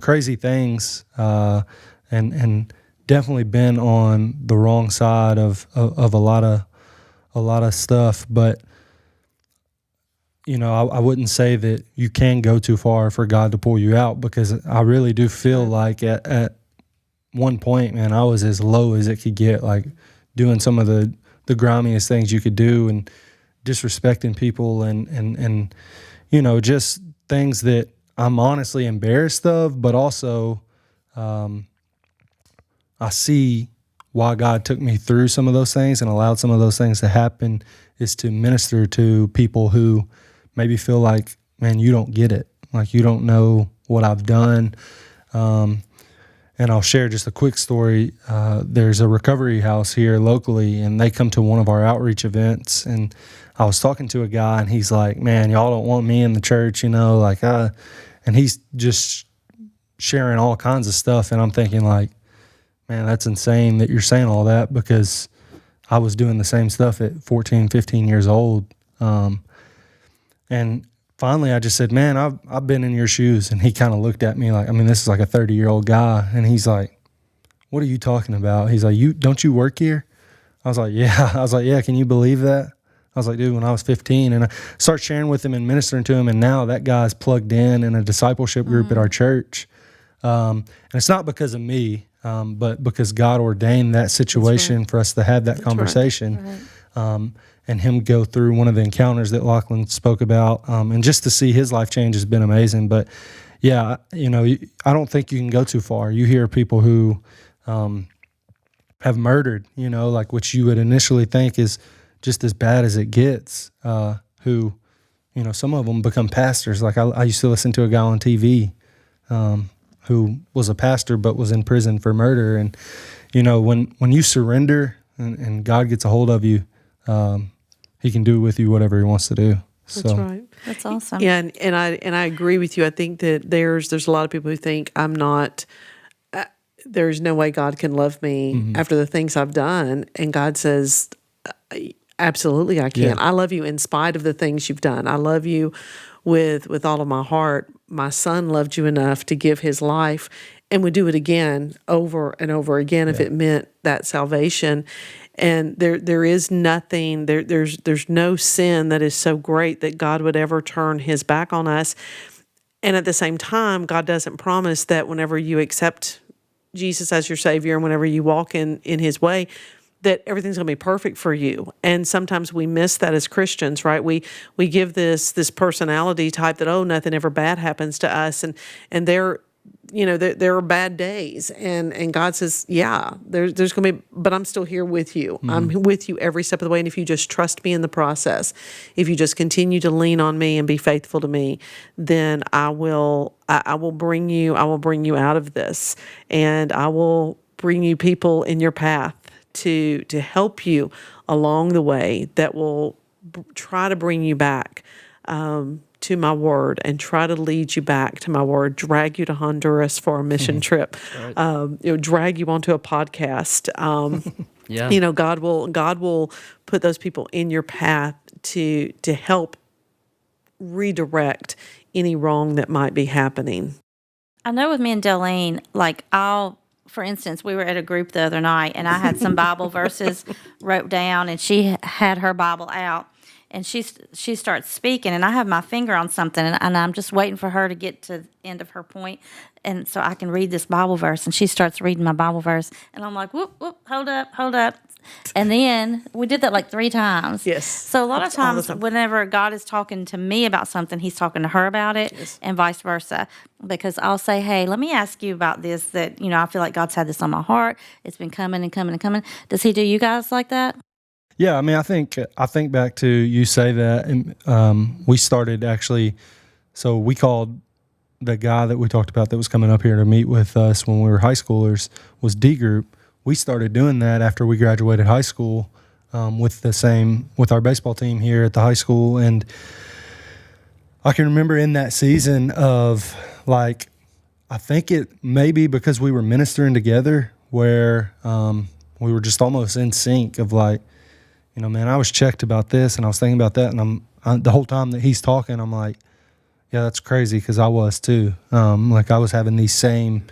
crazy things, and definitely been on the wrong side of a lot of stuff. But I wouldn't say that you can go too far for God to pull you out, because I really do feel like at one point, man, I was as low as it could get, like doing some of the grimiest things you could do, and disrespecting people, and just things that I'm honestly embarrassed of, but also I see why God took me through some of those things and allowed some of those things to happen, is to minister to people who maybe feel like, man, you don't get it. Like, you don't know what I've done. And I'll share just a quick story. There's a recovery house here locally, and they come to one of our outreach events. And I was talking to a guy, and he's like, man, y'all don't want me in the church, and he's just sharing all kinds of stuff. And I'm thinking like, man, that's insane that you're saying all that, because I was doing the same stuff at 14, 15 years old. And finally I just said, man, I've been in your shoes. And he kind of looked at me like, this is like a 30-year-old guy. And he's like, what are you talking about? He's like, don't you work here? I was like, yeah. Can you believe that? I was like, dude, when I was 15, and I start sharing with him and ministering to him. And now that guy's plugged in a discipleship group at our church. And it's not because of me, but because God ordained that situation for us to have that conversation. Right. And him go through one of the encounters that Lochlan spoke about, and just to see his life change has been amazing. But yeah, I don't think you can go too far. You hear people who have murdered, like, which you would initially think is just as bad as it gets, who, some of them become pastors. Like I used to listen to a guy on TV who was a pastor but was in prison for murder. And, when you surrender and God gets a hold of you, he can do with you whatever he wants to do. That's right. That's awesome. Yeah, and I agree with you. I think that there's a lot of people who think I'm not. There's no way God can love me after the things I've done, and God says, absolutely, I can. Yeah. I love you in spite of the things you've done. I love you with all of my heart. My son loved you enough to give his life, and would do it again over and over again if it meant that salvation. And there is nothing, there's no sin that is so great that God would ever turn his back on us. And at the same time, God doesn't promise that whenever you accept Jesus as your Savior and whenever you walk in his way, that everything's going to be perfect for you. And sometimes we miss that as Christians, right? We give this personality type that, nothing ever bad happens to us. And there are bad days, and God says, there's going to be, but I'm still here with you. I'm with you every step of the way. And if you just trust me in the process, if you just continue to lean on me and be faithful to me, then I will bring you out of this, and I will bring you people in your path to help you along the way that will try to bring you back to my word, and try to lead you back to my word, drag you to Honduras for a mission trip, drag you onto a podcast. God will put those people in your path to help redirect any wrong that might be happening. I know with me and Delene, for instance, we were at a group the other night, and I had some Bible verses wrote down, and she had her Bible out. and she starts speaking, and I have my finger on something, and I'm just waiting for her to get to the end of her point, and so I can read this Bible verse. And she starts reading my Bible verse, and I'm like, whoop, whoop, hold up. And then we did that like 3 times. Yes. So a lot of That's all the times time. whenever God is talking to me about something, he's talking to her about it, Yes. and vice versa. Because I'll say, hey, let me ask you about this, that, I feel like God's had this on my heart. It's been coming and coming and coming. Does he do you guys like that? Yeah, I mean, I think back to you say that, and we started actually. So we called the guy that we talked about that was coming up here to meet with us when we were high schoolers was D Group. We started doing that after we graduated high school with our baseball team here at the high school, and I can remember in that season of like, I think it may be because we were ministering together where we were just almost in sync of like, man, I was checked about this and I was thinking about that, and I'm the whole time that he's talking, I'm like, yeah, that's crazy, because I was too. Like I was having these same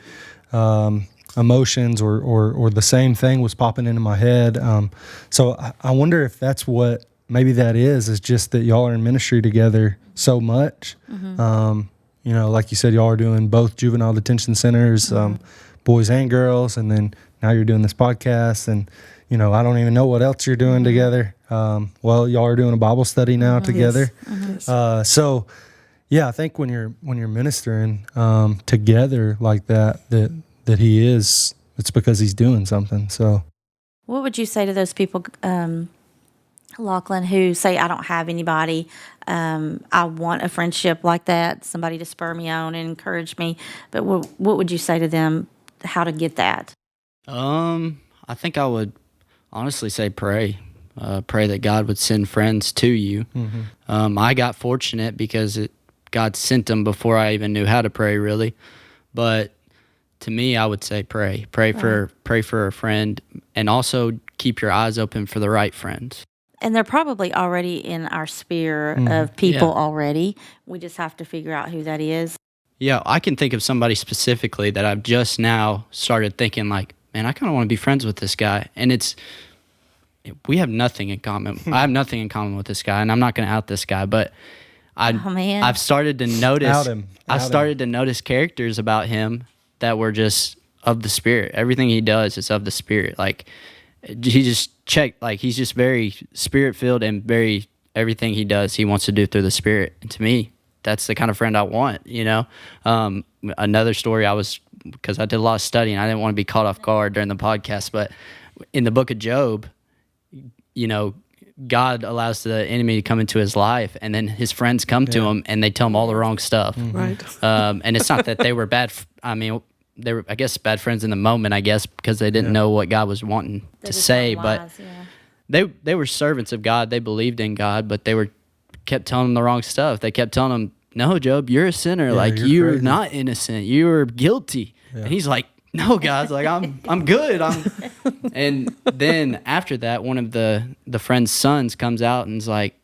emotions or the same thing was popping into my head. So I wonder if that's what maybe that is just that y'all are in ministry together so much. Like you said, y'all are doing both juvenile detention centers, boys and girls, and then now you're doing this podcast, and I don't even know what else you're doing together. Well, y'all are doing a Bible study now together. Yes. So yeah, I think when you're ministering together like that he is, it's because he's doing something. So What would you say to those people, Lochlan, who say, I don't have anybody, I want a friendship like that, somebody to spur me on and encourage me, but what would you say to them, how to get that? I think I would honestly say pray. Pray that God would send friends to you. I got fortunate because God sent them before I even knew how to pray, really. But to me, I would say pray. Pray for a friend, and also keep your eyes open for the right friends. And they're probably already in our sphere of people already. We just have to figure out who that is. Yeah, I can think of somebody specifically that I've just now started thinking like, man, I kind of want to be friends with this guy. And we have nothing in common. I have nothing in common with this guy, and I'm not going to out this guy, but I've started to notice. Out him. I started to notice characters about him that were just of the Spirit. Everything he does is of the Spirit. Like he just he's just very Spirit filled, and everything he does, he wants to do through the Spirit. And to me, that's the kind of friend I want. Another story, because I did a lot of studying, I didn't want to be caught off guard during the podcast, but in the book of Job, God allows the enemy to come into his life, and then his friends come to him and they tell him all the wrong stuff. Right. And it's not that they were bad. They were, I guess, bad friends in the moment, because they didn't know what God was wanting to say. But they were servants of God. They believed in God, but they kept telling him the wrong stuff. They kept telling him, no, Job, you're a sinner. Yeah, like, you're you're crazy. not innocent. You're guilty. Yeah. And he's like, no, guys, like I'm good. And then after that, one of the friend's sons comes out and is like,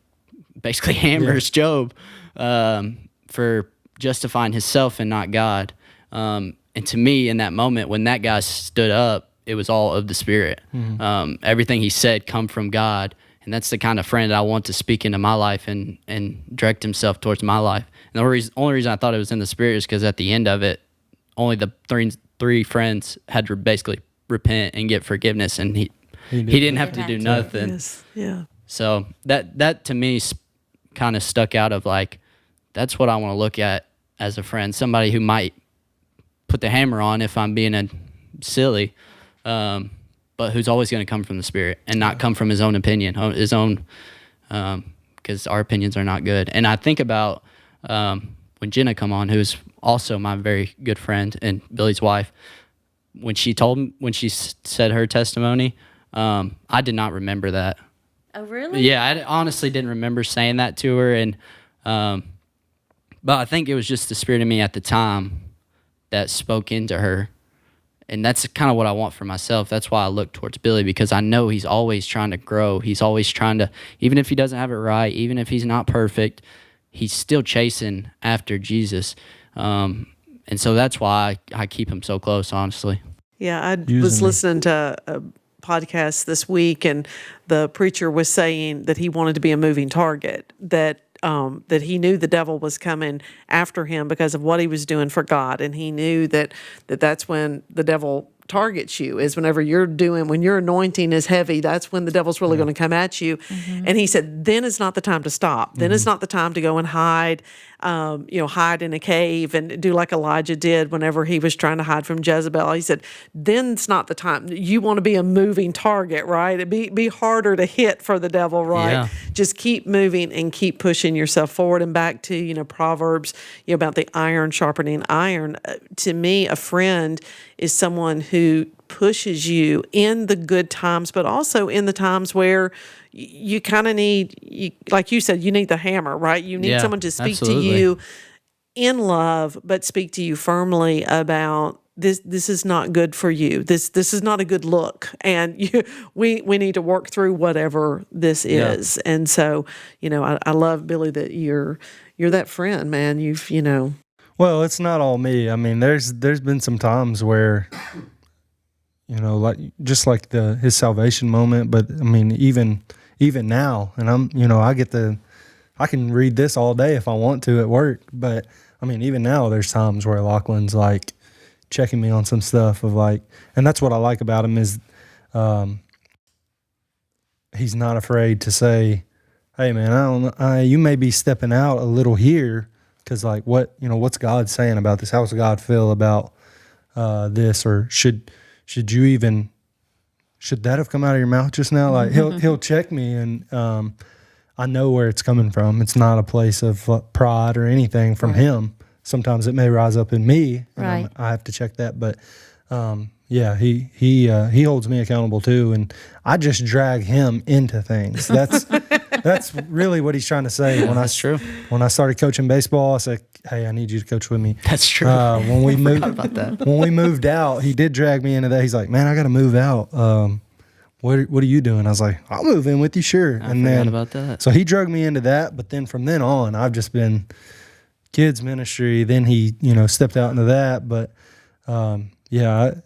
basically hammers Job for justifying himself and not God. And to me, in that moment, when that guy stood up, it was all of the Spirit. Everything he said come from God. And that's the kind of friend I want to speak into my life and direct himself towards my life. And the only reason I thought it was in the Spirit is because at the end of it, only the three friends had to basically repent and get forgiveness, and he didn't have to do nothing. Yes. Yeah. So that to me kind of stuck out of like, that's what I want to look at as a friend, somebody who might put the hammer on if I'm being silly, but who's always going to come from the Spirit and not come from his own opinion, because our opinions are not good. And I think about when Jenna come on, who's also my very good friend and Billy's wife, when she said her testimony, I did not remember that. Oh, really? Yeah, I honestly didn't remember saying that to her, and but I think it was just the Spirit in me at the time that spoke into her. And that's kind of what I want for myself. That's why I look towards Billy, because I know he's always trying to grow. He's always trying to, even if he doesn't have it right, even if he's not perfect, he's still chasing after Jesus. And so that's why I keep him so close, honestly. Yeah, I was listening to podcast this week, and the preacher was saying that he wanted to be a moving target, that he knew the devil was coming after him because of what he was doing for God, and he knew that's when the devil targets you, is when your anointing is heavy, that's when the devil's really going to come at you. And he said, then is not the time to stop. Then is not the time to go and hide, hide in a cave and do like Elijah did whenever he was trying to hide from Jezebel. He said, then it's not the time. You want to be a moving target, right? It'd be harder to hit for the devil, right? Yeah. Just keep moving and keep pushing yourself forward. And back to, Proverbs, about the iron sharpening iron. To me, a friend is someone who pushes you in the good times, but also in the times where you kind of need, like you said, you need the hammer, right? You need someone to speak to you in love, but speak to you firmly about this is not good for you. This is not a good look, and we need to work through whatever this is. And so, I love, Billy, that you're that friend, man. Well, it's not all me. I mean, there's been some times where, like just like his salvation moment, but I mean, even now, and I can read this all day if I want to at work, but I mean, even now there's times where Lochlan's like checking me on some stuff of like, and that's what I like about him is, he's not afraid to say, hey man, you may be stepping out a little here. Cause like what's God saying about this? How does God feel about, this? Or should that have come out of your mouth just now? Like he'll check me, and I know where it's coming from. It's not a place of pride or anything from him. Sometimes it may rise up in me, and I have to check that. But he holds me accountable too, and I just drag him into things. That's really what he's trying to say. That's true. When I started coaching baseball, I said, "Hey, I need you to coach with me." That's true. When we moved about that. When we moved out, he did drag me into that. He's like, "Man, I got to move out. What are you doing?" I was like, "I'll move in with you, sure." I forgot about that. So he drug me into that. But then from then on, I've just been kids ministry. Then he, stepped out into that. But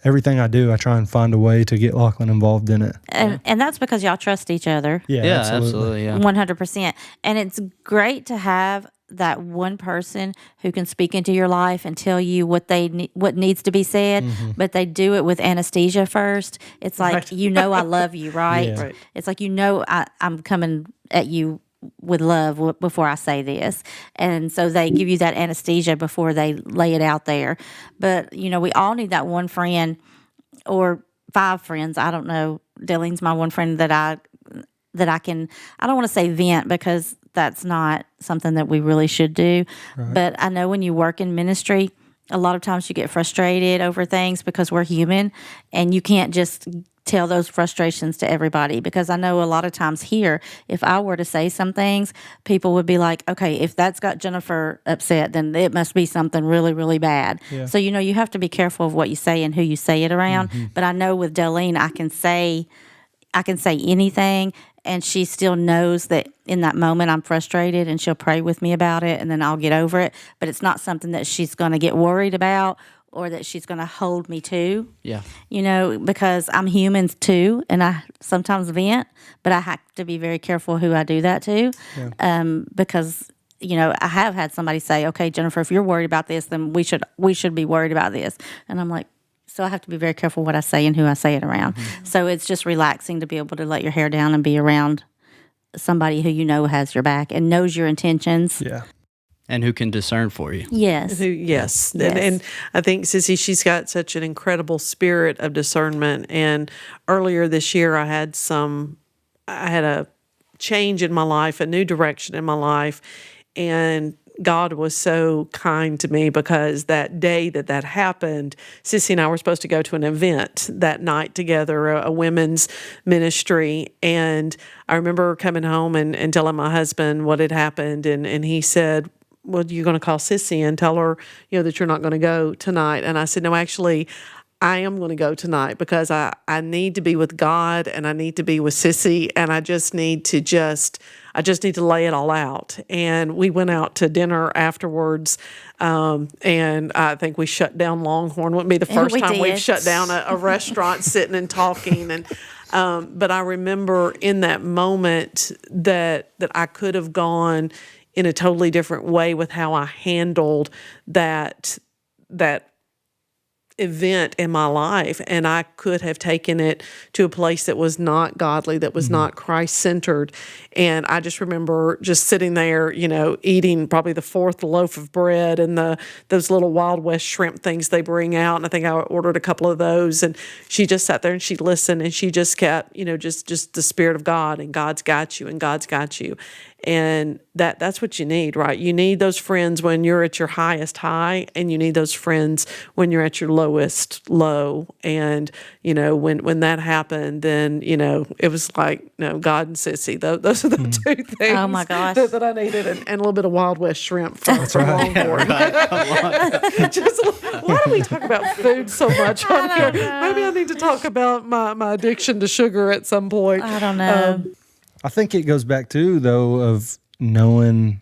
everything I do, I try and find a way to get Lochlan involved in it. And that's because y'all trust each other. Yeah, absolutely. 100%. And it's great to have that one person who can speak into your life and tell you what needs to be said, but they do it with anesthesia first. It's like, I love you, right? Yeah. Right. It's like, I'm coming at you with love before I say this. And so they give you that anesthesia before they lay it out there. But, we all need that one friend or 5 friends. I don't know. Darlene's my one friend that I can, I don't want to say vent because that's not something that we really should do. Right. But I know when you work in ministry, a lot of times you get frustrated over things because we're human, and you can't just tell those frustrations to everybody, because I know a lot of times here, if I were to say some things, people would be like, okay, if that's got Jennifer upset, then it must be something really, really bad. Yeah. So, you have to be careful of what you say and who you say it around. But I know with Darlene, I can say anything, and she still knows that in that moment I'm frustrated, and she'll pray with me about it, and then I'll get over it. But it's not something that she's going to get worried about or that she's going to hold me to. Yeah. Because I'm human too, and I sometimes vent, but I have to be very careful who I do that to. Yeah. Because I have had somebody say, okay, Jennifer, if you're worried about this, then we should be worried about this. And I'm like, so I have to be very careful what I say and who I say it around. So it's just relaxing to be able to let your hair down and be around somebody who has your back and knows your intentions. Yeah. And who can discern for you. Yes. Yes. And I think Sissy, she's got such an incredible spirit of discernment. And earlier this year, I had a change in my life, a new direction in my life. And God was so kind to me, because that day that happened, Sissy and I were supposed to go to an event that night together, a women's ministry. And I remember coming home and telling my husband what had happened. And he said, well, you're going to call Sissy and tell her, that you're not going to go tonight. And I said, no, actually, I am going to go tonight, because I need to be with God, and I need to be with Sissy, and I just need to lay it all out. And we went out to dinner afterwards, and I think we shut down Longhorn. Wouldn't be the first time we've shut down a restaurant sitting and talking. And But I remember in that moment that I could have gone in a totally different way with how I handled that event in my life, and I could have taken it to a place that was not godly, that was not Christ-centered. And I just remember just sitting there, eating probably the fourth loaf of bread and those little Wild West shrimp things they bring out, and I think I ordered a couple of those, and she just sat there and she listened, and she just kept, just the Spirit of God, and God's got you, and God's got you. And that's what you need, right? You need those friends when you're at your highest high, and you need those friends when you're at your lowest low. And, when that happened, then, it was like, God and Sissy, those are the two things Oh, my gosh. that I needed, and a little bit of Wild West shrimp from Longhorn. Why do we talk about food so much on here? Maybe I need to talk about my addiction to sugar at some point. I don't know. I think it goes back to, though, of knowing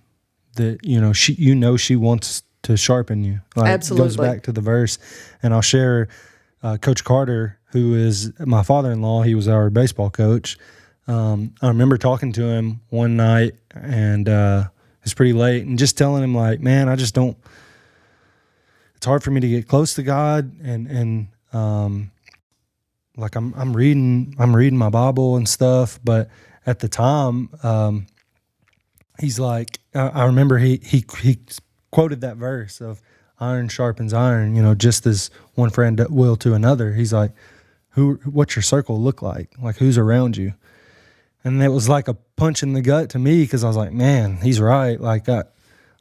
that, she wants to sharpen you. Absolutely. It goes back to the verse. And I'll share Coach Carter, who is my father-in-law. He was our baseball coach. I remember talking to him one night, and it's pretty late, and just telling him, like, man, I just don't, it's hard for me to get close to God. And like I'm reading my Bible and stuff, but at the time, he's like, I remember he quoted that verse of iron sharpens iron, just as one friend will to another. He's like, what's your circle look like? Like, who's around you? And it was like a punch in the gut to me, because I was like, man, he's right. Like,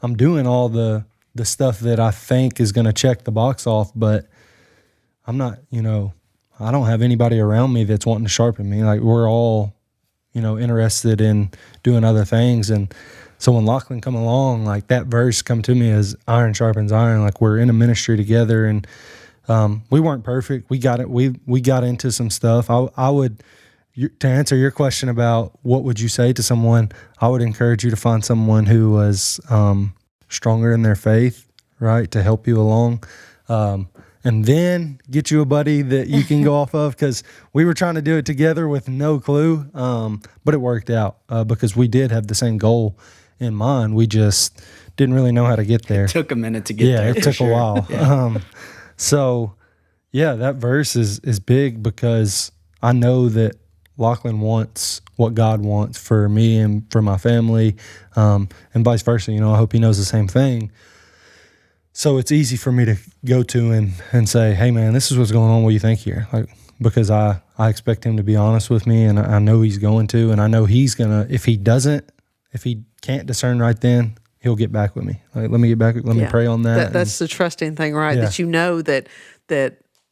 I'm doing all the stuff that I think is going to check the box off, but I'm not, I don't have anybody around me that's wanting to sharpen me. Like, we're all, interested in doing other things. And so when Lochlan come along, like, that verse come to me as iron sharpens iron. Like, we're in a ministry together, and we weren't perfect. We got it. We got into some stuff. I would, to answer your question about what would you say to someone, I would encourage you to find someone who was stronger in their faith, right, to help you along. And then get you a buddy that you can go off of, because we were trying to do it together with no clue, but it worked out because we did have the same goal in mind. We just didn't really know how to get there. It took a minute to get there. Yeah, it took a while. Yeah. So, that verse is big, because I know that Lochlan wants what God wants for me and for my family, and vice versa. I hope he knows the same thing. So it's easy for me to go to and say, hey, man, this is what's going on. What do you think here? Like, because I expect him to be honest with me, and I know he's going to, and I know he's going to, if he can't discern right then, he'll get back with me. Like, let me pray on that. That's the trusting thing, right? Yeah. That you know that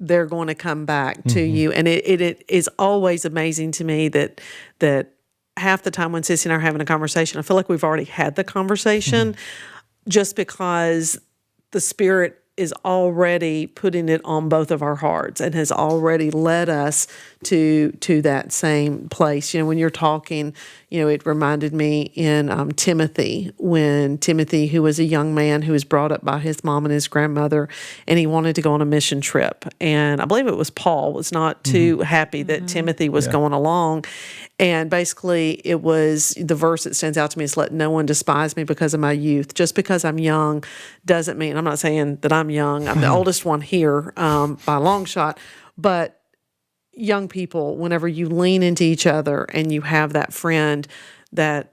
they're going to come back to you. And it is always amazing to me that half the time when Sissy and I are having a conversation, I feel like we've already had the conversation, just because the Spirit is already putting it on both of our hearts and has already led us to that same place. When you're talking, it reminded me in Timothy, when Timothy, who was a young man who was brought up by his mom and his grandmother, and he wanted to go on a mission trip. And I believe it was Paul was not too happy that Timothy was going along. And basically, it was the verse that stands out to me is, let no one despise me because of my youth. Just because I'm young doesn't mean, I'm not saying that I'm young. I'm the oldest one here by a long shot. But young people, whenever you lean into each other and you have that friend, that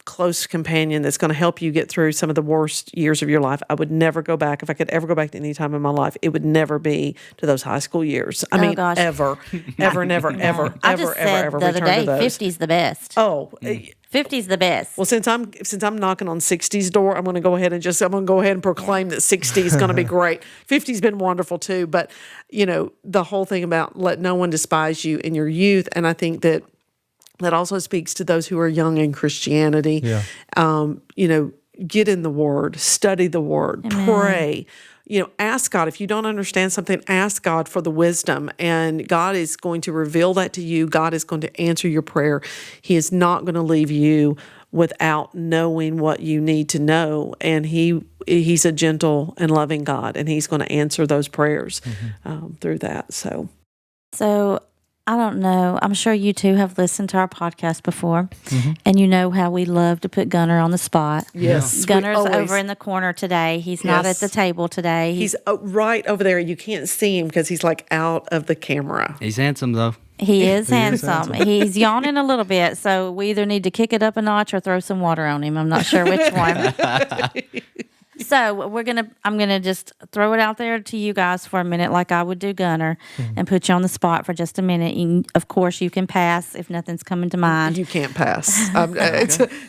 close companion that's going to help you get through some of the worst years of your life. I would never go back. If I could ever go back to any time in my life, it would never be to those high school years. I mean, gosh. ever, never, never, ever, I ever, just ever, said ever the other return day, to those. 50's the best. Oh, 50's the best. well, since I'm knocking on 60's door, I'm going to go ahead and proclaim that 60 is going to be great. 50's been wonderful too, but the whole thing about let no one despise you in your youth, and I think that also speaks to those who are young in Christianity. Yeah. Get in the Word, study the Word, pray. Ask God. If you don't understand something, ask God for the wisdom, and God is going to reveal that to you. God is going to answer your prayer. He is not going to leave you without knowing what you need to know, and He's a gentle and loving God, and He's going to answer those prayers through that. So I don't know. I'm sure you two have listened to our podcast before, and you know how we love to put Gunner on the spot. Yes. Gunner's we always- over in the corner today. He's not at Yes. the table today. He's right over there. You can't see him because he's like out of the camera. He's handsome though. He is handsome. He's yawning a little bit, so we either need to kick it up a notch or throw some water on him. I'm not sure which one. So I'm gonna just throw it out there to you guys for a minute, like I would do Gunner, and put you on the spot for just a minute. Of course, you can pass if nothing's coming to mind. You can't pass.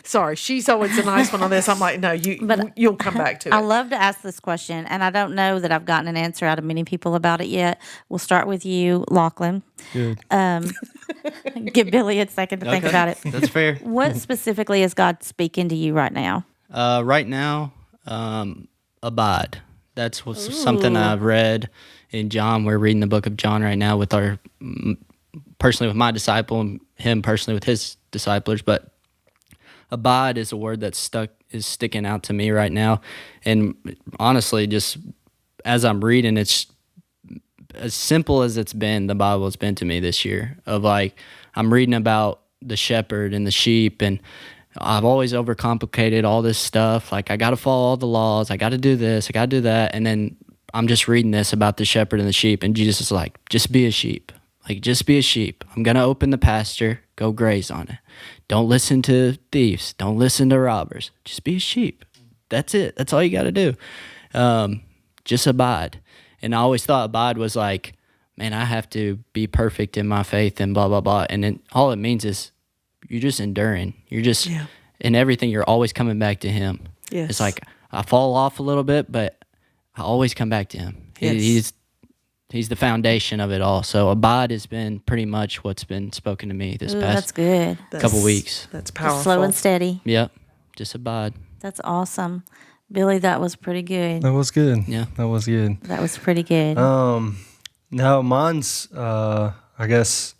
Sorry, she's always a nice one on this. I'm like, no, you'll come back to it. I love to ask this question, and I don't know that I've gotten an answer out of many people about it yet. We'll start with you, Lochlan. Good. Give Billy a second to think about it. That's fair. What specifically is God speaking to you right now? Right now, abide. That's something I've read in John. We're reading the book of John right now with personally with my disciple, and him personally with his disciples. But abide is a word that is sticking out to me right now. And honestly, just as I'm reading, it's as simple as it's been, the Bible has been to me this year. Of like, I'm reading about the shepherd and the sheep, and I've always overcomplicated all this stuff. Like, I got to follow all the laws. I got to do this. I got to do that. And then I'm just reading this about the shepherd and the sheep. And Jesus is like, just be a sheep. Like, just be a sheep. I'm going to open the pasture. Go graze on it. Don't listen to thieves. Don't listen to robbers. Just be a sheep. That's it. That's all you got to do. Just abide. And I always thought abide was like, man, I have to be perfect in my faith and blah, blah, blah. And then all it means is you're just enduring. You're just in everything. You're always coming back to Him. Yes. It's like I fall off a little bit, but I always come back to Him. Yes. He's the foundation of it all. So abide has been pretty much what's been spoken to me this Ooh, that's past good. couple weeks. That's powerful. Just slow and steady. Yep, just abide. That's awesome. Billy, that was pretty good. That was good. Yeah. That was good. That was pretty good. No, mine's I guess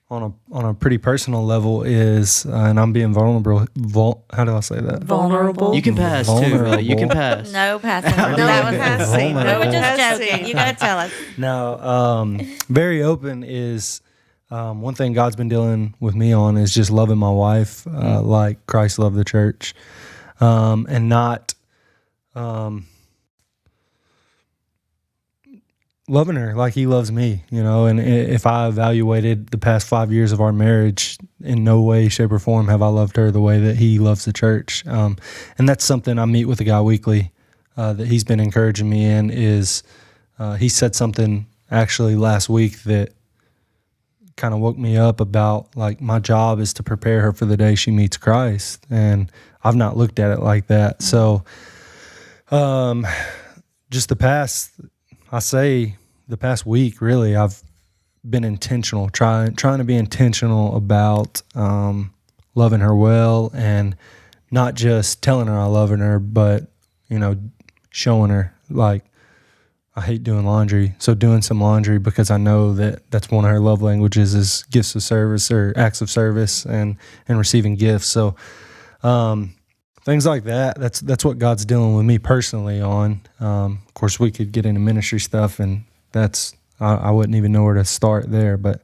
on a pretty personal level is, and I'm being vulnerable. How do I say that? Vulnerable. You can pass too, Billy. You can pass. No passing. No That was passing. we were just Passing. joking. You got to tell us. No, very open is one thing God's been dealing with me on is just loving my wife like Christ loved the church, and not loving her like He loves me, and if I evaluated the past 5 years of our marriage, in no way, shape, or form have I loved her the way that He loves the church. And that's something I meet with a guy weekly that he's been encouraging me in is he said something actually last week that kind of woke me up about, like, my job is to prepare her for the day she meets Christ. And I've not looked at it like that. So just the past week, really, I've been intentional, trying to be intentional about loving her well, and not just telling her I love her, but showing her. Like, I hate doing laundry, so doing some laundry because I know that's one of her love languages is gifts of service or acts of service and receiving gifts. So things like that. That's what God's dealing with me personally on. Of course, we could get into ministry stuff, and I wouldn't even know where to start there. But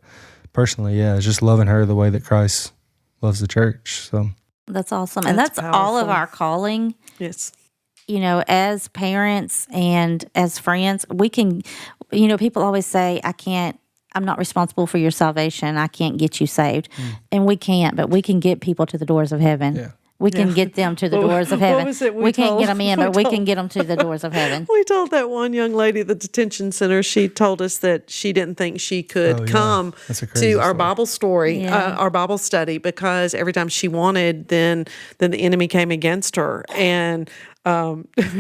personally, it's just loving her the way that Christ loves the church. So That's awesome. And that's all of powerful. our calling. Yes. As parents and as friends, we can, people always say, I'm not responsible for your salvation. I can't get you saved. And we can't, but we can get people to the doors of heaven. Yeah. We can get them to the doors of What heaven. was it We can't get them in, but we told- can get them to the doors of heaven. We told that one young lady at the detention center, she told us that she didn't think she could Oh, yeah. come That's a crazy to our story. Bible story, Yeah. our Bible study, because every time she wanted, then the enemy came against her. And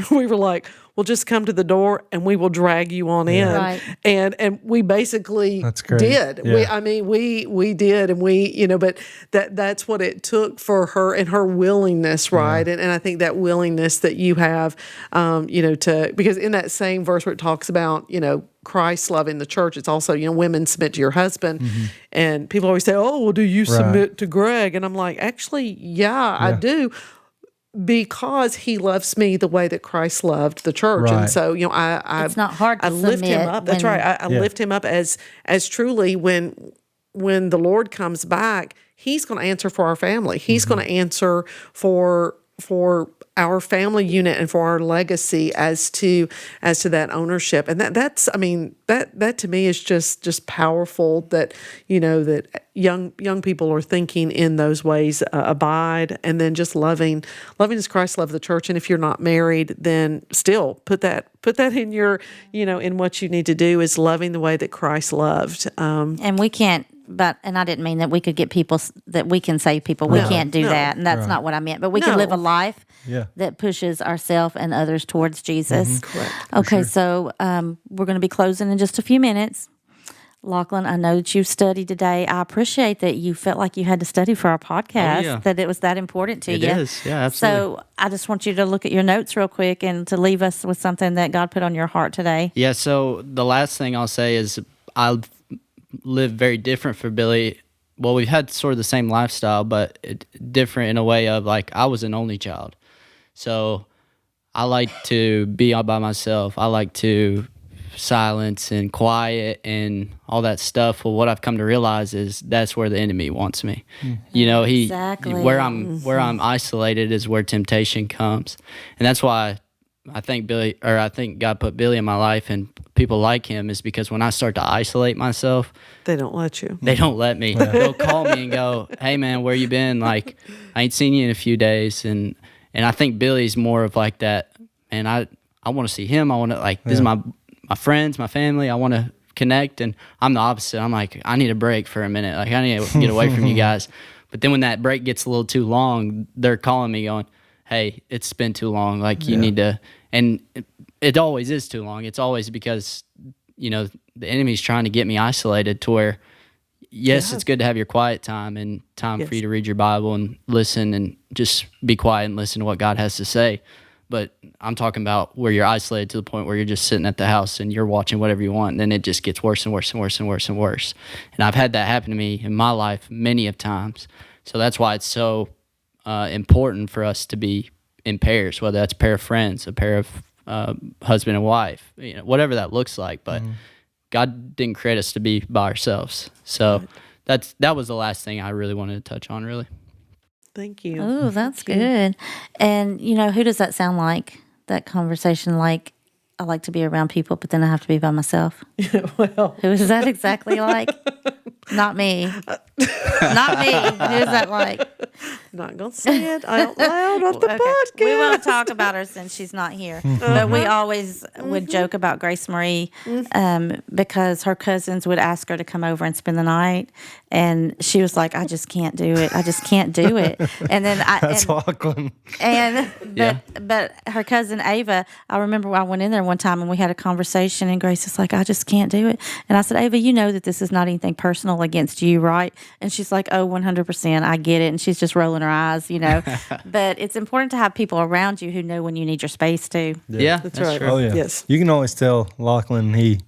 we were like, well, just come to the door and we will drag you on in. Right. And we basically That's great. did. Yeah. We did. And but that's what it took for her and her willingness, right? And I think that willingness that you have, because in that same verse where it talks about, Christ loving the church, it's also, women submit to your husband. And people always say, oh, well, do you submit to Greg? And I'm like, actually, I do. Because he loves me the way that Christ loved the church. Right. And so, I It's not hard to I lift him submit up. That's when- right. I lift him up as truly when when the Lord comes back, He's going to answer for our family. He's going to answer for our family unit and for our legacy as to that ownership. And that's that to me is just powerful, that that young people are thinking in those ways. Abide, and then just loving as Christ loved the church. And if you're not married, then still put that in your in what you need to do, is loving the way that Christ loved. And we can't. And I didn't mean that we could get people, that we can save people. We can't do that, and that's not what I meant. But we can live a life that pushes ourselves and others towards Jesus. Correct. Okay, so we're going to be closing in just a few minutes. Lochlan, I know that you studied today. I appreciate that you felt like you had to study for our podcast, that it was that important to you. It is, yeah, absolutely. So I just want you to look at your notes real quick and to leave us with something that God put on your heart today. Yeah, so the last thing I'll say is I live very different for Billy. Well, we've had sort of the same lifestyle, but different in a way of, like, I was an only child. So I like to be all by myself. I like to silence and quiet and all that stuff. Well, what I've come to realize is that's where the enemy wants me. Exactly. Where I'm isolated is where temptation comes. And that's why I think God put Billy in my life, and people like him, is because when I start to isolate myself, they don't let you. They don't let me. They'll call me and go, "Hey man, where you been? Like, I ain't seen you in a few days." And I think Billy's more of like that. And I want to see him. I want to, like, this is my friends, my family. I want to connect. And I'm the opposite. I'm like, I need a break for a minute. Like, I need to get away from you guys. But then when that break gets a little too long, they're calling me going, "Hey, it's been too long. Like, you need to." And it always is too long. It's always because, the enemy's trying to get me isolated to where, yes, it's good to have your quiet time and time for you to read your Bible and listen and just be quiet and listen to what God has to say. But I'm talking about where you're isolated to the point where you're just sitting at the house and you're watching whatever you want, and then it just gets worse and worse and worse and worse and worse. And I've had that happen to me in my life many of times. So that's why it's so important for us to be in pairs, whether that's a pair of friends, a pair of husband and wife, whatever that looks like. But God didn't create us to be by ourselves. So that was the last thing I really wanted to touch on, really. Thank you. Oh, that's good. And, who does that sound like, that conversation? Like, I like to be around people, but then I have to be by myself. Well, who is that exactly like? Not me. Not me. Who is that like? Not going to say it out loud on the podcast. We won't talk about her since she's not here. But we always would joke about Grace Marie because her cousins would ask her to come over and spend the night. And she was like, "I just can't do it. I just can't do it." And then That's Lochlan. But her cousin Ava, I remember I went in there one time and we had a conversation, and Grace is like, "I just can't do it." And I said, "Ava, you know that this is not anything personal against you, right?" And she's like, "Oh, 100%, I get it." And she's just rolling her eyes, But it's important to have people around you who know when you need your space too. Yeah, that's right. true. Oh yeah. Yes. You can always tell Lochlan, he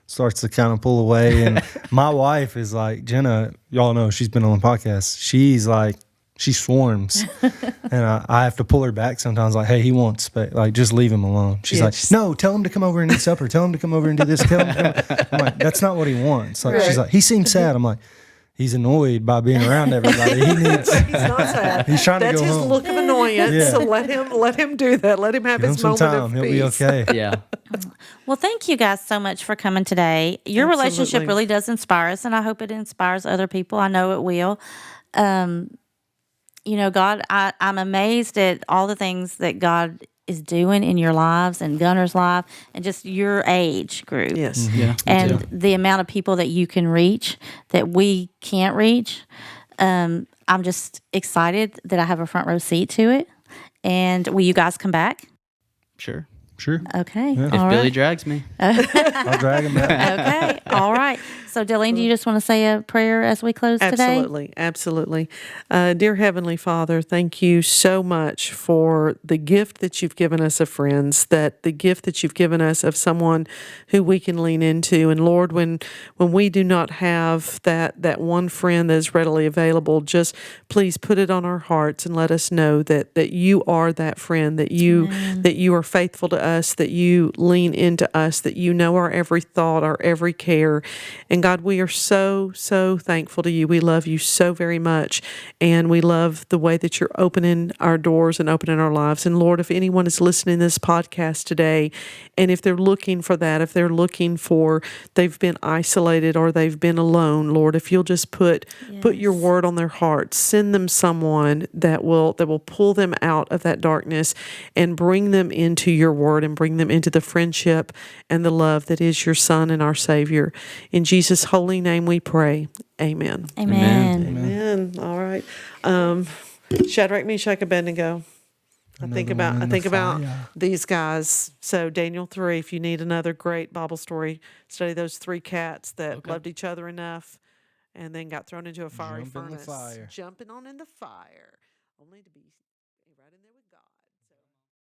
starts to kind of pull away. And my wife is like, Jenna, y'all know she's been on the podcast. She's like, she swarms. And I have to pull her back sometimes, like, "Hey, he wants space. Like, just leave him alone." She's like, "No, tell him to come over and eat supper. Tell him to come over and do this. Tell him to come." I'm like, "That's not what he wants." Like, she's like, "He seems sad." I'm like, "He's annoyed by being around everybody. He needs." He's not sad. He's trying That's to go his home. look of annoyance. Yeah. So let him do that. Let him have Give him his some moment time. of He'll peace. be okay. Yeah. Well, thank you guys so much for coming today. Your relationship Absolutely. really does inspire us, and I hope it inspires other people. I know it will. God, I'm amazed at all the things that God is doing in your lives and Gunner's life and just your age group. Yes. Yeah. And the amount of people that you can reach that we can't reach. I'm just excited that I have a front row seat to it. And will you guys come back? Sure. Sure. Okay. Yeah. If All Billy right. drags me. I'll drag him back. Okay. All right. So, Delene, do you just want to say a prayer as we close today? Absolutely. Absolutely. Dear Heavenly Father, thank you so much for the gift that you've given us of friends, that the gift that you've given us of someone who we can lean into. And Lord, when we do not have that one friend that is readily available, just please put it on our hearts and let us know that you are that friend, that you are faithful to us, that you lean into us, that you know our every thought, our every care. And And God, we are so, so thankful to you. We love you so very much. And we love the way that you're opening our doors and opening our lives. And Lord, if anyone is listening to this podcast today, and if they're looking for that, if they're looking for, they've been isolated or they've been alone, Lord, if you'll just put your word on their hearts, send them someone that will pull them out of that darkness and bring them into your word and bring them into the friendship and the love that is your Son and our Savior. In Jesus' holy name we pray. Amen. Amen. Amen. All right. Shadrach, Meshach, Abednego. I think about these guys. So Daniel 3, if you need another great Bible story, study those three cats that loved each other enough and then got thrown into a fiery furnace. Jumping on in the fire, only to be right in there with God.